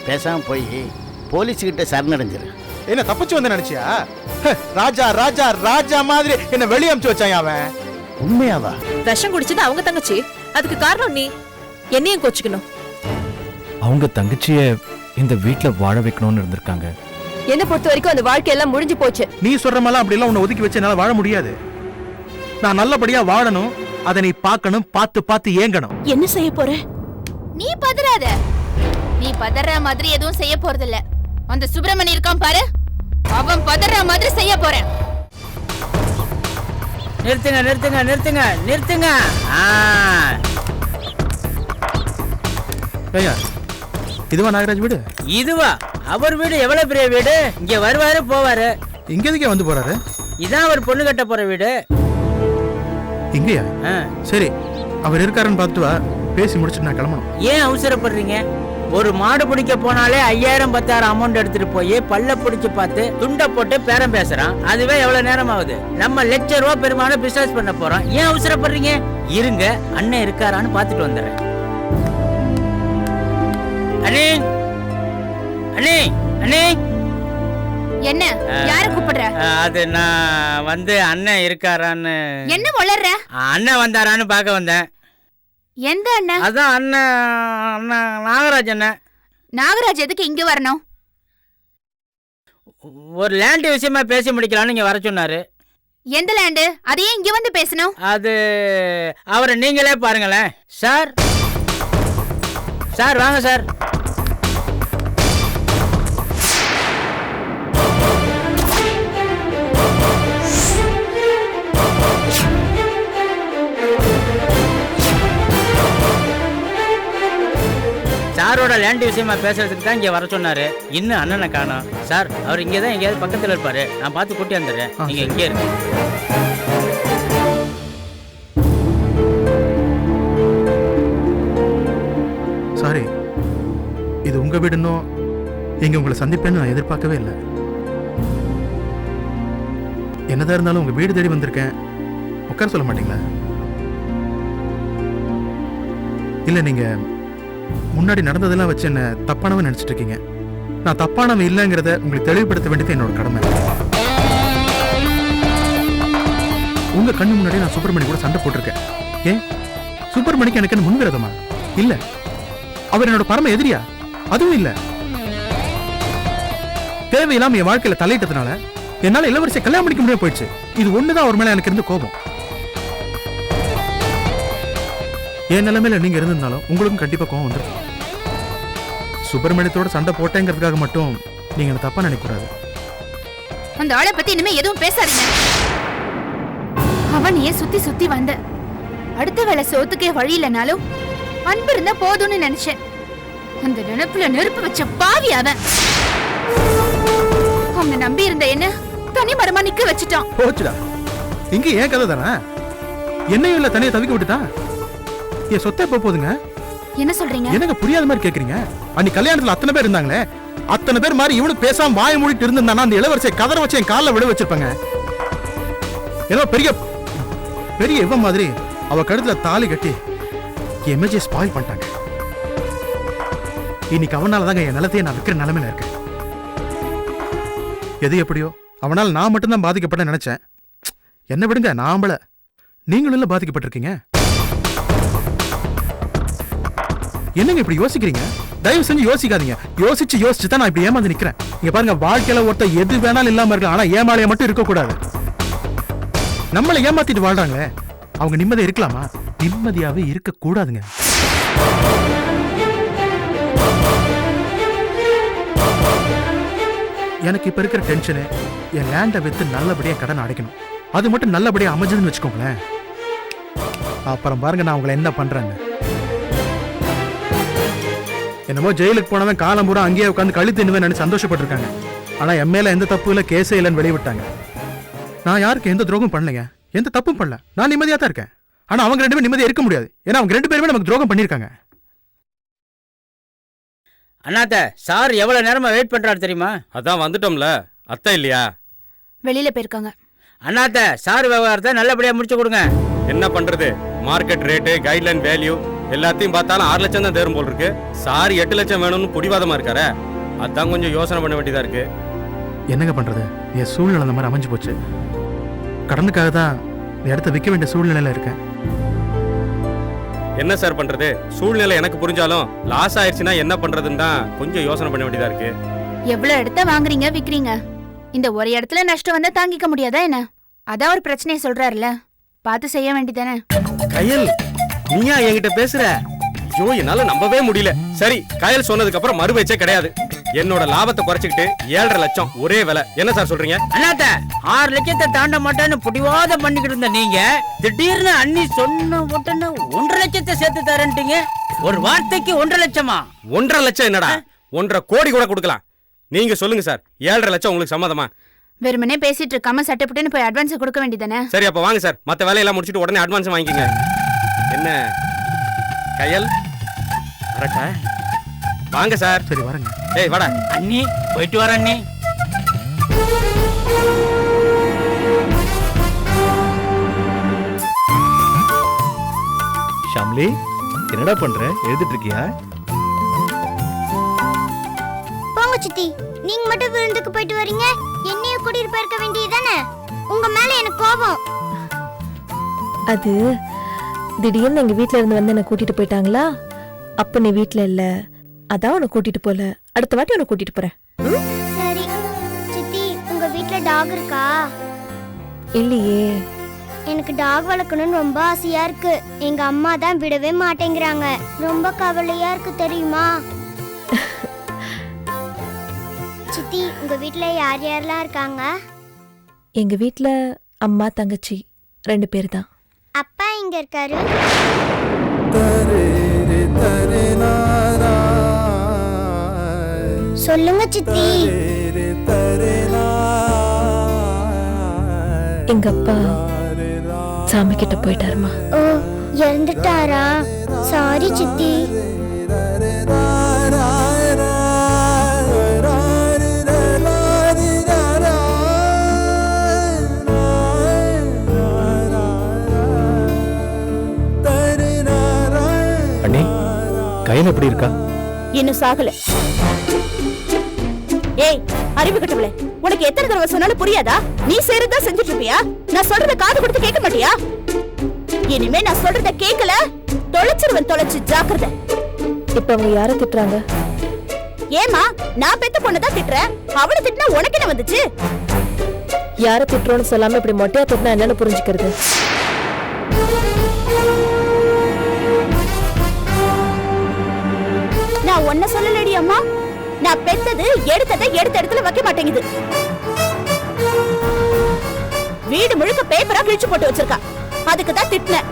பேசாம போய் போலீஸ்கிட்ட சரணடைஞ்சிரு. என்ன தப்பிச்சு வந்து நினைச்சியா? ராஜா ராஜா ராஜா மாதிரி என்ன வெளியே அமுச்சு வச்சான் அவன். உண்மையாவா? விஷம் குடிச்சது அவங்க தங்கச்சி, அதுக்கு காரணம் நீ. என்னையும் கோச்சுக்கணும். அவங்க தங்கச்சிய இந்த வீட்ல வாழ வைக்கணும்னு இருந்திருக்காங்க. என்ன பொறுத்த வரைக்கும் அந்த வாழ்க்கை எல்லாம் முடிஞ்சு போச்சு. நீ சொல்ற மாதிரி அப்படி எல்லாம் உன்னை ஒதுக்கி வச்சு என்னால வாழ முடியாது. நான் நல்லபடியா வாழணும், அதை நீ பார்க்கணும், பார்த்து பார்த்து ஏங்கணும். என்ன செய்ய போற? நீ பதறாத. நீ பதற மாதிரி எதுவும் செய்ய போறது இல்ல. அந்த சுப்பிரமணி இருக்கான் பாரு, அவன் பதற மாதிரி செய்ய போறேன். நிறுத்துங்க நிறுத்துங்க நிறுத்துங்க நிறுத்துங்க. ஐயா, இதுவா நாகராஜ் வீடு? இதுவா அவர் வீடு? எவ்வளவு பெரிய வீடு! இங்க வருவாரு போவாரு. இங்க எதுக்கே வந்து போறாரு? இதான் அவர் பொண்ணு கட்ட போற வீடு. இங்கயா? சரி, அவர் இருக்காருன்னு பார்த்துட்டு வா, பேசி முடிச்சுட்டு நான் கிளம்பணும். ஏன் அவசரப்படுறீங்க? ஒரு மாடு பிடிக்க போனாலே 5000 10,000 அமௌண்ட் எடுத்துட்டு போய் பல்ல பிடிச்சு பார்த்து துண்டை போட்டு பேரம் பேசுறான். அதுவே எவ்வளவு நேரம் ஆகுது? நம்ம லட்ச பெருமானம் பிசினஸ் பண்ண போறோம். ஏன் அவசரப்படுறீங்க? இருங்க, அண்ணன் இருக்காரான்னு பார்த்துட்டு வந்துடுறேன். அண்ணே அண்ணே அண்ணே. என்ன? யார கூப்பிடுற? அது நான் வந்து அண்ணன் இருக்காரான்னு. என்ன வளர்ற? அண்ணன் வந்தாரான்னு பார்க்க வந்தேன். எந்த அண்ணன்? அதான் அண்ணன் நாகராஜ் அண்ணன். நாகராஜ் எதுக்கு இங்க வரணும்? ஒரு லேண்ட் விஷயமா பேசி முடிக்கலான்னு இங்க வர சொன்னாரு. எந்த லேண்டு? அதையே இங்க வந்து பேசணும்? அது அவரை நீங்களே பாருங்களேன். சார் சார் வாங்க சார். சாரோட லேண்ட் விஷயமா பேசுறதுக்கு தான் இங்க வர சொன்னாரு. இன்னும் அண்ணனை காணோம். சார், அவர் இங்கே தான் எங்கேயாவது பக்கத்தில் இருப்பாரு. நான் பார்த்து கூட்டி வந்துடுறேன். நீங்க இங்கே இருங்க. சாரி, இது உங்க வீடுன்னு இங்க உங்களை சந்திப்பேன்னு நான் எதிர்பார்க்கவே இல்லை. என்னதான் இருந்தாலும் உங்க வீடு தேடி வந்திருக்கேன், உட்கார சொல்ல மாட்டீங்களா? இல்ல, நீங்க முன்னாடி நடந்ததெல்லாம் வச்சு என்ன தப்பானவன் நினைச்சிட்டு இருக்கீங்க. நான் தப்பானவன் இல்லைங்கிறத உங்களுக்கு தெளிவுபடுத்த வேண்டியது என்னோட கடமை. உங்க கண்ணு முன்னாடி நான் சுப்பிரமணி கூட சண்டை போட்டிருக்கேன். ஏன் சுப்பிரமணிக்கு எனக்கு என்ன முன்விரோதமா? இல்ல. அவர் என்னோட பரம எதிரியா? அதுவும் இல்ல. தேவையில்லாம என் வாழ்க்கையில தலையிட்டதுனால என்னால இளவரசியை கல்யாணம் பண்ணிக்க முடியாம போயிடுச்சு. இது ஒண்ணுதான் அவர் மேல எனக்கு இருந்து கோபம். என் நிலைமையில நீங்க இருந்திருந்தாலும் உங்களுக்கும் கண்டிப்பா கோவம் வந்துடும். சுப்பிரமணியத்தோட சண்டை போட்டேங்கிறதுக்காக மட்டும் நீங்க என்ன தப்பா நினைக்க கூடாது. அந்த ஆளை பத்தி இனிமே எதுவும் பேசாதீங்க. அவன் ஏன் சுத்தி சுத்தி வந்த? அடுத்த வேளை சோத்துக்கே வழி இல்லைனாலும் அன்பு இருந்தா போதும்னு நினைச்சேன். அந்த நினைப்புல நெருப்பு வச்ச பாவி அவன். அவங்க நம்பி இருந்த என்ன தனி மரமா நிக்க வச்சுட்டான். போச்சுடா, இங்க ஏன் கதை தானே? என்னையும் இல்ல தனியா தவிக்க விட்டுட்டான். என் சொத்தை எப்ப போதுங்க? என்ன சொல்றீங்க? எனக்கு புரியாத மாதிரி கேக்குறீங்க. அன்னைக்கு கல்யாணத்துல அத்தனை பேர் இருந்தாங்களே, அத்தனை பேர் மாதிரி இவனுக்கு பேசாம வாய மூடிட்டு இருந்தானா அந்த இளவரசியை கதற வச்சு என் காலில் விட வச்சிருப்பாங்க. ஏதோ பெரிய பெரிய இவ மாதிரி அவ கழுத்துல தாலி கட்டி என் இமேஜை ஸ்பாயில் பண்ணிட்டாங்க. இன்னைக்கு அவனால தாங்க என் நிலத்தையே நான் விற்கிற நிலைமையில இருக்கேன். எது எப்படியோ அவனால் நான் மட்டும்தான் பாதிக்கப்பட்ட நினைச்சேன். என்ன விடுங்க, நாம்பள நீங்களும் பாதிக்கப்பட்டிருக்கீங்க. என்னங்க இப்படி யோசிக்கிறீங்க? தயவு செஞ்சு யோசிக்காதீங்க. யோசிச்சு தான் நான் இப்படி ஏமாந்து நிக்கிறேன். இங்க பாருங்க, வாழ்க்கையில ஒருத்த எது வேணாலும் இல்லாம இருக்கலாம், ஆனா ஏமாளைய மட்டும் இருக்க கூடாது. நம்மளை ஏமாத்திட்டு வாழ்றாங்களே, அவங்க நிம்மதியா இருக்கலாமா? நிம்மதியாவே இருக்க கூடாதுங்க. எனக்கு இப்ப இருக்கிற டென்ஷனு என் லேண்டை வித்து நல்லபடியா கடன் அடைக்கணும். அது மட்டும் நல்லபடியா அமைஞ்சதுன்னு வச்சுக்கோங்களேன். அப்புறம் பாருங்க நான் உங்களை என்ன பண்றேன்னு. என்னமோ ஜெயிலுக்கு போனவன் காலம் பூரா அங்கேயே உட்காந்து கழி தின்னுவேன் நினைச்சு சந்தோஷப்பட்டிருக்காங்க. ஆனா என் மேல எந்த தப்பு இல்லை, கேஸே இல்லைன்னு வெளிவிட்டாங்க. நான் யாருக்கு எந்த துரோகம் பண்ணலைங்க, எந்த தப்பும் பண்ணல. நான் நிம்மதியா தான் இருக்கேன். ஆனா அவங்க 2 பேரும் நிம்மதியா இருக்க முடியாது. ஏன்னா அவங்க 2 பேருமே நமக்கு துரோகம் பண்ணிருக்காங்க. அண்ணாத்த, சார் எவ்வளவு நேரமா வெயிட் பண்றாரு தெரியுமா? அதான் வந்துட்டோம்ல. அத்தை இல்லையா? வெளியில போயிருக்காங்க. அண்ணாத்த, சார் விவகாரத்தை நல்லபடியா முடிச்சு கொடுங்க. என்ன பண்றது? மார்க்கெட் ரேட்டு, கைட்லைன் வேல்யூ எல்லாத்தையும் பார்த்தாலும் 6 லட்சம் தான் தேரும் போல் இருக்கு. சார் 8 லட்சம் வேணும்னு பிடிவாதமா இருக்காரு. அதான் கொஞ்சம் யோசனை பண்ண வேண்டியதா இருக்கு. என்னங்க பண்றது, என் சூழ்நிலை அந்த மாதிரி அமைஞ்சு போச்சு. கடனுக்காக தான் இந்த இடத்த விற்க வேண்டிய சூழ்நிலையில இருக்கேன். என்ன சார் பண்றது? சூழ்நிலை எனக்கு புரிஞ்சாலும் லாஸ் ஆயிடுச்சுன்னா என்ன பண்றதுன்னு தான் கொஞ்சம் யோசனை பண்ண வேண்டியதா இருக்கு. எவ்வளவு இடத்த வாங்குறீங்க விக்கிறீங்க, இந்த ஒரு இடத்துல நஷ்டம் வந்தா தாங்கிக்க முடியாதா என்ன? அதான் ஒரு பிரச்சனையை சொல்றாருல, பார்த்து செய்ய வேண்டியதானே. கயல், நீயா என்கிட்ட பேசுற? ஐயோ, என்னால நம்பவே முடியல. சரி, கயல் சொன்னதுக்கு அப்புறம் மறுபேச்சே கிடையாது. என்னோட லாபத்தை குறைச்சிக்கிட்டு 7.5 லட்சம் ஒரே விலை. என்ன சார் சொல்றீங்க? அண்ணாத்த 6 லட்சத்தை தாண்ட மாட்டேன்னு பிடிவாதம் பண்ணிக்கிட்டு இருந்த நீங்க திடீர்னு அண்ணி சொன்ன உடனே 1.5 லட்சத்தை சேர்த்து தரேன்ட்டீங்க. ஒரு வார்த்தைக்கு 1.5 லட்சமா? 1.5 லட்சம் என்னடா, 1.5 கோடி கூட கொடுக்கலாம். நீங்க சொல்லுங்க சார், 7.5 லட்சம் உங்களுக்கு சம்மதமா? வெறுமனே பேசிட்டு இருக்காம சட்டப்பட்டுன்னு போய் அட்வான்ஸ் கொடுக்க வேண்டியதானே. சரி, அப்ப வாங்க சார், மத்த வேலையெல்லாம் முடிச்சிட்டு உடனே அட்வான்ஸ் வாங்கிக்கங்க. என்ன கயல், வரட்டா? வாங்க சார். சரி வரேங்க. ஏய் வாடா. அண்ணி போயிட்டு வர அண்ணி. ஷாம்லி, என்னடா பண்ற? எழுதிட்டு இருக்கியா? போங்க சித்தி, நீங்க மட்டும் விருந்துக்கு போயிட்டு வரீங்க, என்னைய கூட்டிட்டு போயிருக்க வேண்டியதானே. உங்க மேல எனக்கு கோபம். அது திடீர்னு எங்க வீட்ல இருந்து வந்து என்ன கூட்டிட்டு போயிட்டாங்களா, அப்ப நீ வீட்ல இல்ல, அதான் உன்னை கூட்டிட்டு போல. அடுத்த வாட்டி உன்னை கூட்டிட்டு போறேன். சரி சித்தி, உங்க வீட்ல டாக் இருக்கா? இல்லையே. எனக்கு டாக் வளர்க்கணும்னு ரொம்ப ஆசையா இருக்கு. எங்க அம்மா தான் விடவே மாட்டேங்கிறாங்க. ரொம்ப கவலையா இருக்கு தெரியுமா? சித்தி, உங்க வீட்ல யார் யாரெல்லாம் இருக்காங்க? எங்க வீட்ல அம்மா தங்கச்சி 2 பேர் தான். அப்பா எங்க இருக்காரு? சொல்லுங்க சித்தி. எங்க அப்பா சாமி கிட்ட போயிட்டாருமா. ஓ, இறந்துட்டாரா? சாரி சித்தி. அண்ணி, கையில எப்படி இருக்கா? இன்னும் சாகல. ஏய் அறிவு கட்டவளே, உனக்கு எத்தனை தடவை சொன்னாலும் புரியாதா? நீ செய்யறதா செஞ்சுட்டு இருப்பியா? நான் சொல்றத காது கொடுத்து கேட்க மாட்டியா? இனிமே நான் சொல்றத கேட்கல, தொலைச்சிருவன். தொலைச்சு ஜாக்கிரதை. இப்ப அவங்க யார திட்டுறாங்க? ஏமா, நான் பெத்த பொண்ணதான் திட்டுறேன். அவளை திட்டினா உனக்கு என்ன வந்துச்சு? யார திட்டுறோன்னு சொல்லாம இப்படி மொட்டையா திட்டினா என்னன்னு புரிஞ்சுக்கிறது? நான் ஒன்ன சொல்லலடி அம்மா, நான் பெத்தது எடுத்ததை எடுத்த இடத்துல வைக்க மாட்டேங்குது. வீடு முழுக்க பேப்பரா கிழிச்சு போட்டு வச்சிருக்கா, அதுக்கு தான் திட்டினேன்.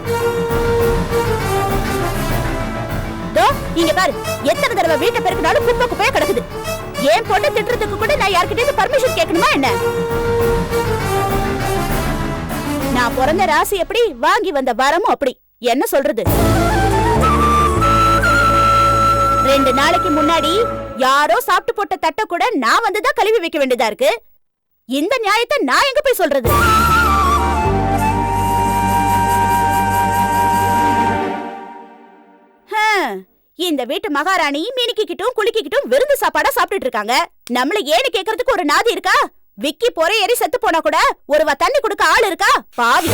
இங்க பாரு, எத்தனை தடவை வீட்டை பெருக்கினாலும் குப்பை குப்பையா கிடக்குது. ஏன் பொண்ணு திட்டுறதுக்கு கூட நான் யார்கிட்ட பர்மிஷன் கேட்கணுமா என்ன? நான் பிறந்த ராசி எப்படி, வாங்கி வந்த வரமும் அப்படி. என்ன சொல்றது? 2 நாளைக்கு முன்னாடி யாரோ சாப்பிட்டு போட்ட தட்டை கூட நான் வந்துதான் கழுவி வைக்க வேண்டியதா இருக்கு. இந்த நியாயத்தை நான் எங்க போய் சொல்றது? இந்த வீட்டு மகாராணி மினிக்கிட்டும் குலுக்கிட்டும் விருந்து சாப்பாடா சாப்பிட்டுட்டு இருக்காங்க. நம்மள ஏன்னு கேக்குறதுக்கு ஒரு நாதி இருக்கா? விக்கி பொறை ஏறி செத்து போனா கூட ஒருவா தண்ணி கொடுக்க ஆள் இருக்கா? பாவி.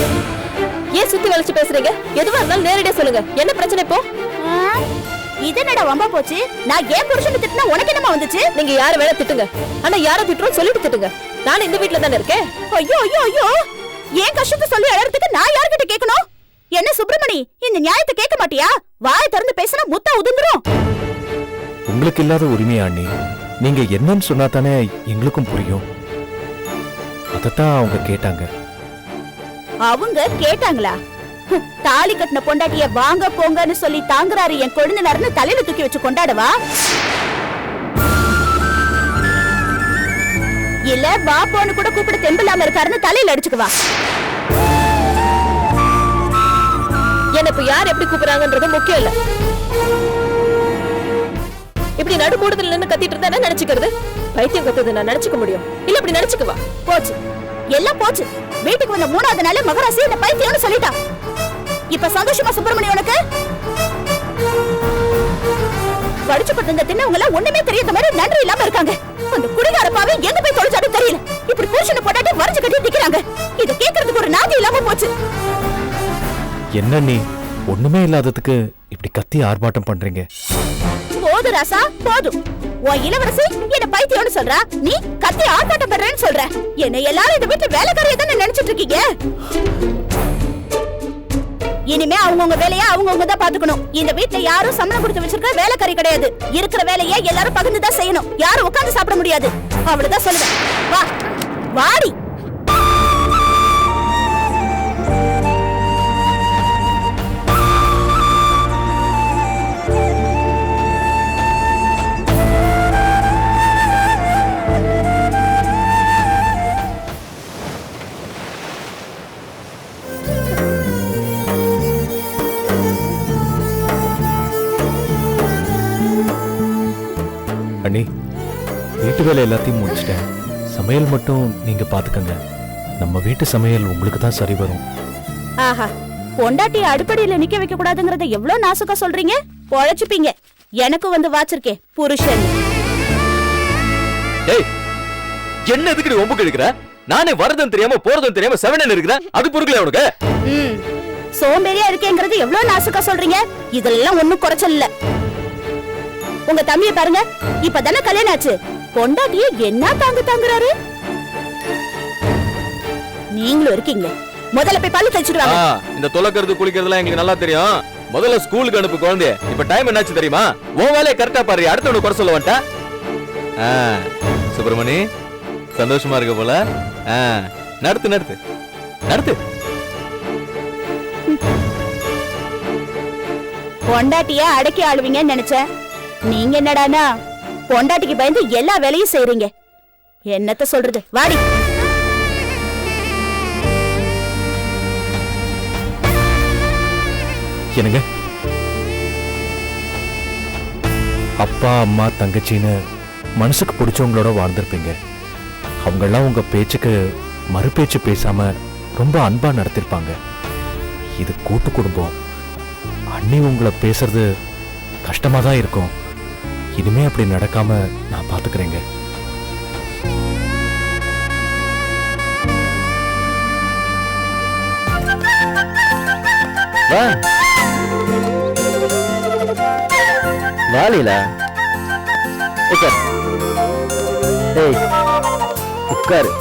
ஏன் சுத்தி வளைச்சு பேசுறீங்க? எதுவா இருந்தாலும் நேரடியா சொல்லுங்க. என்ன பிரச்சனை இப்போ? இது என்னடா வம்பா போச்சு? நான் ஏன் புருஷனை திட்டினா உனக்கு என்னமா வந்துச்சு? நீங்க யார வேணா திட்டுங்க, ஆனா யார திட்டுறோம் சொல்லிட்டு திட்டுங்க. நான் இந்த வீட்ல தானே இருக்கேன். ஐயோ ஐயோ ஐயோ, ஏன் கஷ்டத்தை சொல்லி அழறதுக்கு நான் யார்கிட்ட கேட்கணும்? என்ன சுப்பிரமணி, இந்த நியாயத்தை கேட்க மாட்டியா? வாயை திறந்து பேசினா முத்தா உதிர்ந்துரும். உங்களுக்கு இல்லாத உரிமையா அண்ணி? நீங்க என்னன்னு சொன்னா தானே எங்களுக்கும் புரியும். அதத்தான் அவங்க கேட்டாங்க. அவங்க கேட்டாங்களா? தாலி கட்டின பொண்டாட்டிய வாங்க போங்கன்னு சொல்லி தாங்குறாரு என் கொழுந்தனார்னு தலையில தூக்கி வச்சு கொண்டாடவா? இல்ல பாப்போன்னு கூட கூப்பிட தெம்பில்லாம இருக்காருன்னு தலையில அடிச்சுக்குவா? என்ன இப்ப யார் எப்படி கூப்பிடுறாங்கன்றது முக்கியம் இல்ல. இப்படி நடு கூடத்துல நின்னு கத்திட்டு இருந்தா என்ன நினைச்சுக்கிறது? பைத்தியம் கத்துது நான் நினைச்சுக்க முடியும். இல்ல இப்படி நினைச்சுக்குவா? போச்சு, எல்லாம் போச்சு. வீட்டுக்கு வந்த 3வது நாளே மகராசி இந்த பைத்தியம்னு சொல்லிட்டா. இப்ப சந்தோஷமா சுப்பிரமணி உனக்கு? படிச்சுப்பட்டு இந்த தின்னவங்க எல்லாம் ஒண்ணுமே தெரியாத மாதிரி நன்றி இல்லாம இருக்காங்க. அந்த குடிகார பாவை எங்க போய் தொலைச்சாலும் தெரியல. இப்படி புருஷனை போட்டாட்டி வரைஞ்சு கட்டி நிக்கிறாங்க. இத கேக்குறதுக்கு ஒரு நாதி இல்லாம போச்சு. என்ன நீ ஒண்ணுமே இல்லாததுக்கு இப்படி கத்தி ஆர்ப்பாட்டம் பண்றீங்க? போது ராசா போதும். உன் இளவரசி என்ன பைத்தியம்னு சொல்றா, நீ கத்தி ஆர்ப்பாட்டம் பண்றேன்னு சொல்ற. என்ன எல்லாரும் இந்த வீட்டுல வேலைக்காரியை தானே நினைச்சிட்டு இருக்கீங்க? இனிமே அவங்கவுங்க வேலையை அவங்கவுங்க தான் பாத்துக்கணும். இந்த வீட்டுல யாரும் சம்பளம் கொடுத்து வச்சிருக்க வேலைக்காரி கிடையாது. இருக்கிற வேலையை எல்லாரும் பகிர்ந்து தான் செய்யணும். யாரும் உட்கார்ந்து சாப்பிட முடியாது. அவ்வளவுதான் சொல்லுவேன். வா வாடி. அண்ணி, வீட்டு வேலை எல்லாத்தையும் முடிச்சிட்டேன். சமையல் மட்டும் நீங்க பாத்துக்கங்க. நம்ம வீட்டு சமையல் உங்களுக்கு தான் சரி வரும். ஆஹா, பொண்டாட்டி அடுப்படியில நிக்க வைக்க கூடாதுங்கறத எவ்வளவு நாசுக்கா சொல்றீங்க. பொழைச்சுப்பீங்க. எனக்கு வந்து வாச்சிருக்கே புருஷன். ஏய், என்ன எதுக்கு நீ ஒம்புக்கு எடுக்கிற? நானே வரதும் தெரியாம போறதும் தெரியாம செவனன் இருக்கிறேன். அது பொறுக்கல உனக்கு? சோம்பேறியா இருக்கேங்கிறது எவ்வளவு நாசுக்கா சொல்றீங்க. இதெல்லாம் ஒண்ணும் குறைச்சல் இல்ல. உங்க தம்பியை பாருங்க, இப்பதானே கல்யாணம் ஆச்சு. பொண்டாட்டிய என்ன தாங்குறாரு. நீங்களும் இருக்கீங்க. முதல்ல போய் பல்லு தேய்ச்சிட்டு வாங்க. இந்த தொலைக்கிறது குளிக்கிறதுலாம் எங்களுக்கு நல்லா தெரியும். முதல்ல ஸ்கூலுக்கு அனுப்பு குழந்தைய. இப்ப டைம் என்னாச்சு தெரியுமா? உன் வேலையை கரெக்டா பாரு. அடுத்தவனு குறை சொல்ல வேண்டாம். சுப்பிரமணி, சந்தோஷமா இருக்க போல. நடத்து நடத்து நடத்து. பொண்டாட்டிய அடக்கி ஆளுவீங்கன்னு நினைச்சேன். நீங்க என்னடானா பொண்டாட்டிக்கு பயந்து எல்லா வேலையும் செய்றீங்க. என்னத்த சொல்றது. வாடி. என்னங்க, அப்பா அம்மா தங்கச்சின்னு மனசுக்கு பிடிச்சவங்களோட வாழ்ந்திருப்பீங்க. அவங்கெல்லாம் உங்க பேச்சுக்கு மறுபேச்சு பேசாம ரொம்ப அன்பா நடத்திருப்பாங்க. இது கூட்டு குடும்பம். அண்ணி உங்களை பேசுறது கஷ்டமா தான் இருக்கும். இனிமே அப்படி நடக்காம நான் பாத்துக்கிறேங்க. வா வா லீலா, உட்கார். ஏய் உட்காரு.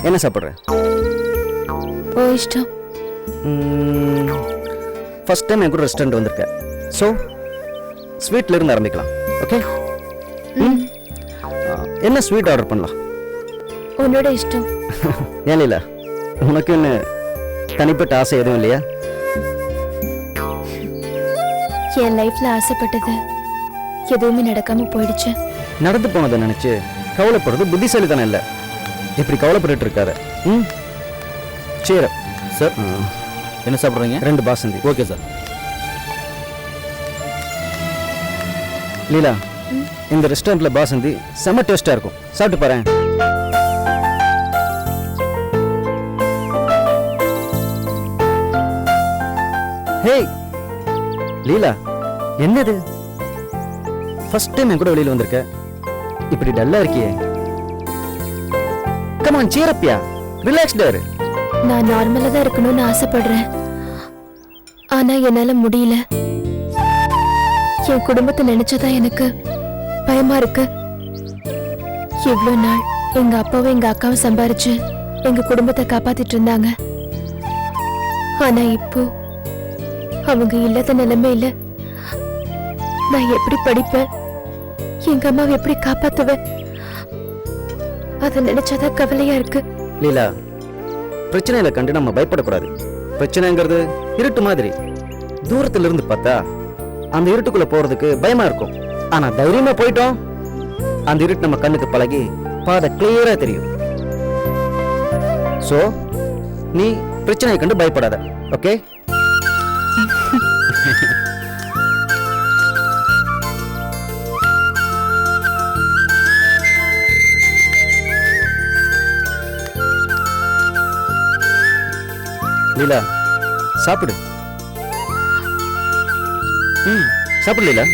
என்ன சாப்பிட்ற? ஓ இஷ்டம். ஃபர்ஸ்ட் டைம் என் கூட ரெஸ்டாரண்ட் வந்திருக்க. ஸோ ஸ்வீட்ல இருந்து ஆரம்பிக்கலாம். ஓகே? என்ன ஸ்வீட் ஆர்டர் பண்ணலாம்? உன்னோட இஷ்டம். ஏன் லீலா, உனக்கு என்ன தனிப்பட்ட ஆசை எதுவும் இல்லையா? என் லைஃப்ல ஆசைப்பட்டது எதுவுமே நடக்காம போயிடுச்சு. நடந்து போனதை நினைச்சு கவலைப்படுறது புத்திசாலித்தனம் இல்லை. இப்படி கவலைப்பட்டு இருக்காத. சரி சார், என்ன சாப்பிட்றீங்க? 2 பாசந்தி. Okay sir. லீலா, இந்த ரெஸ்டாரண்ட்ல பாசந்தி செம்ம டேஸ்டா இருக்கும். சாப்பிட்டு பாரு. ஹே லீலா, என்னது ஃபர்ஸ்ட் டைம் என் கூட வெளியில வந்திருக்க? இப்படி டல்லா இருக்கியே. கம் ஆன், cheer up யா. ரிலாக்ஸ்டா இரு. நான் நார்மலா தான் இருக்கணும்னு ஆசைப்படுறேன். ஆனா என்னால முடியல. என் குடும்பத்தை நினைச்சதான் எனக்கு பயமா இருக்கு. இவ்வளவு நாள் எங்க அப்பாவும் எங்க அக்காவும் சம்பாரிச்சு எங்க குடும்பத்தை காப்பாத்திட்டு இருந்தாங்க. ஆனா இப்போ அவங்க இல்லாத நிலைமையில நான் எப்படி படிப்பேன்? எங்க அம்மாவை எப்படி காப்பாத்துவேன்? அதை நினைச்சாதான் கவலையா இருக்கு. லீலா, பிரச்சனையில கண்டு நம்ம பயப்படக்கூடாது. பிரச்சனைங்கிறது இருட்டு மாதிரி. தூரத்துல இருந்து பார்த்தா அந்த இருட்டுக்குள்ள போறதுக்கு பயமா இருக்கும். ஆனா தைரியமா போயிட்டோம், அந்த இருட்டு நம்ம கண்ணுக்கு பழகி பாதை கிளியரா தெரியும். சோ நீ பிரச்சனையை கண்டு பயப்படாத. ஓகே? லீலா சாப்பிடு. சாப்பிடு லீலா.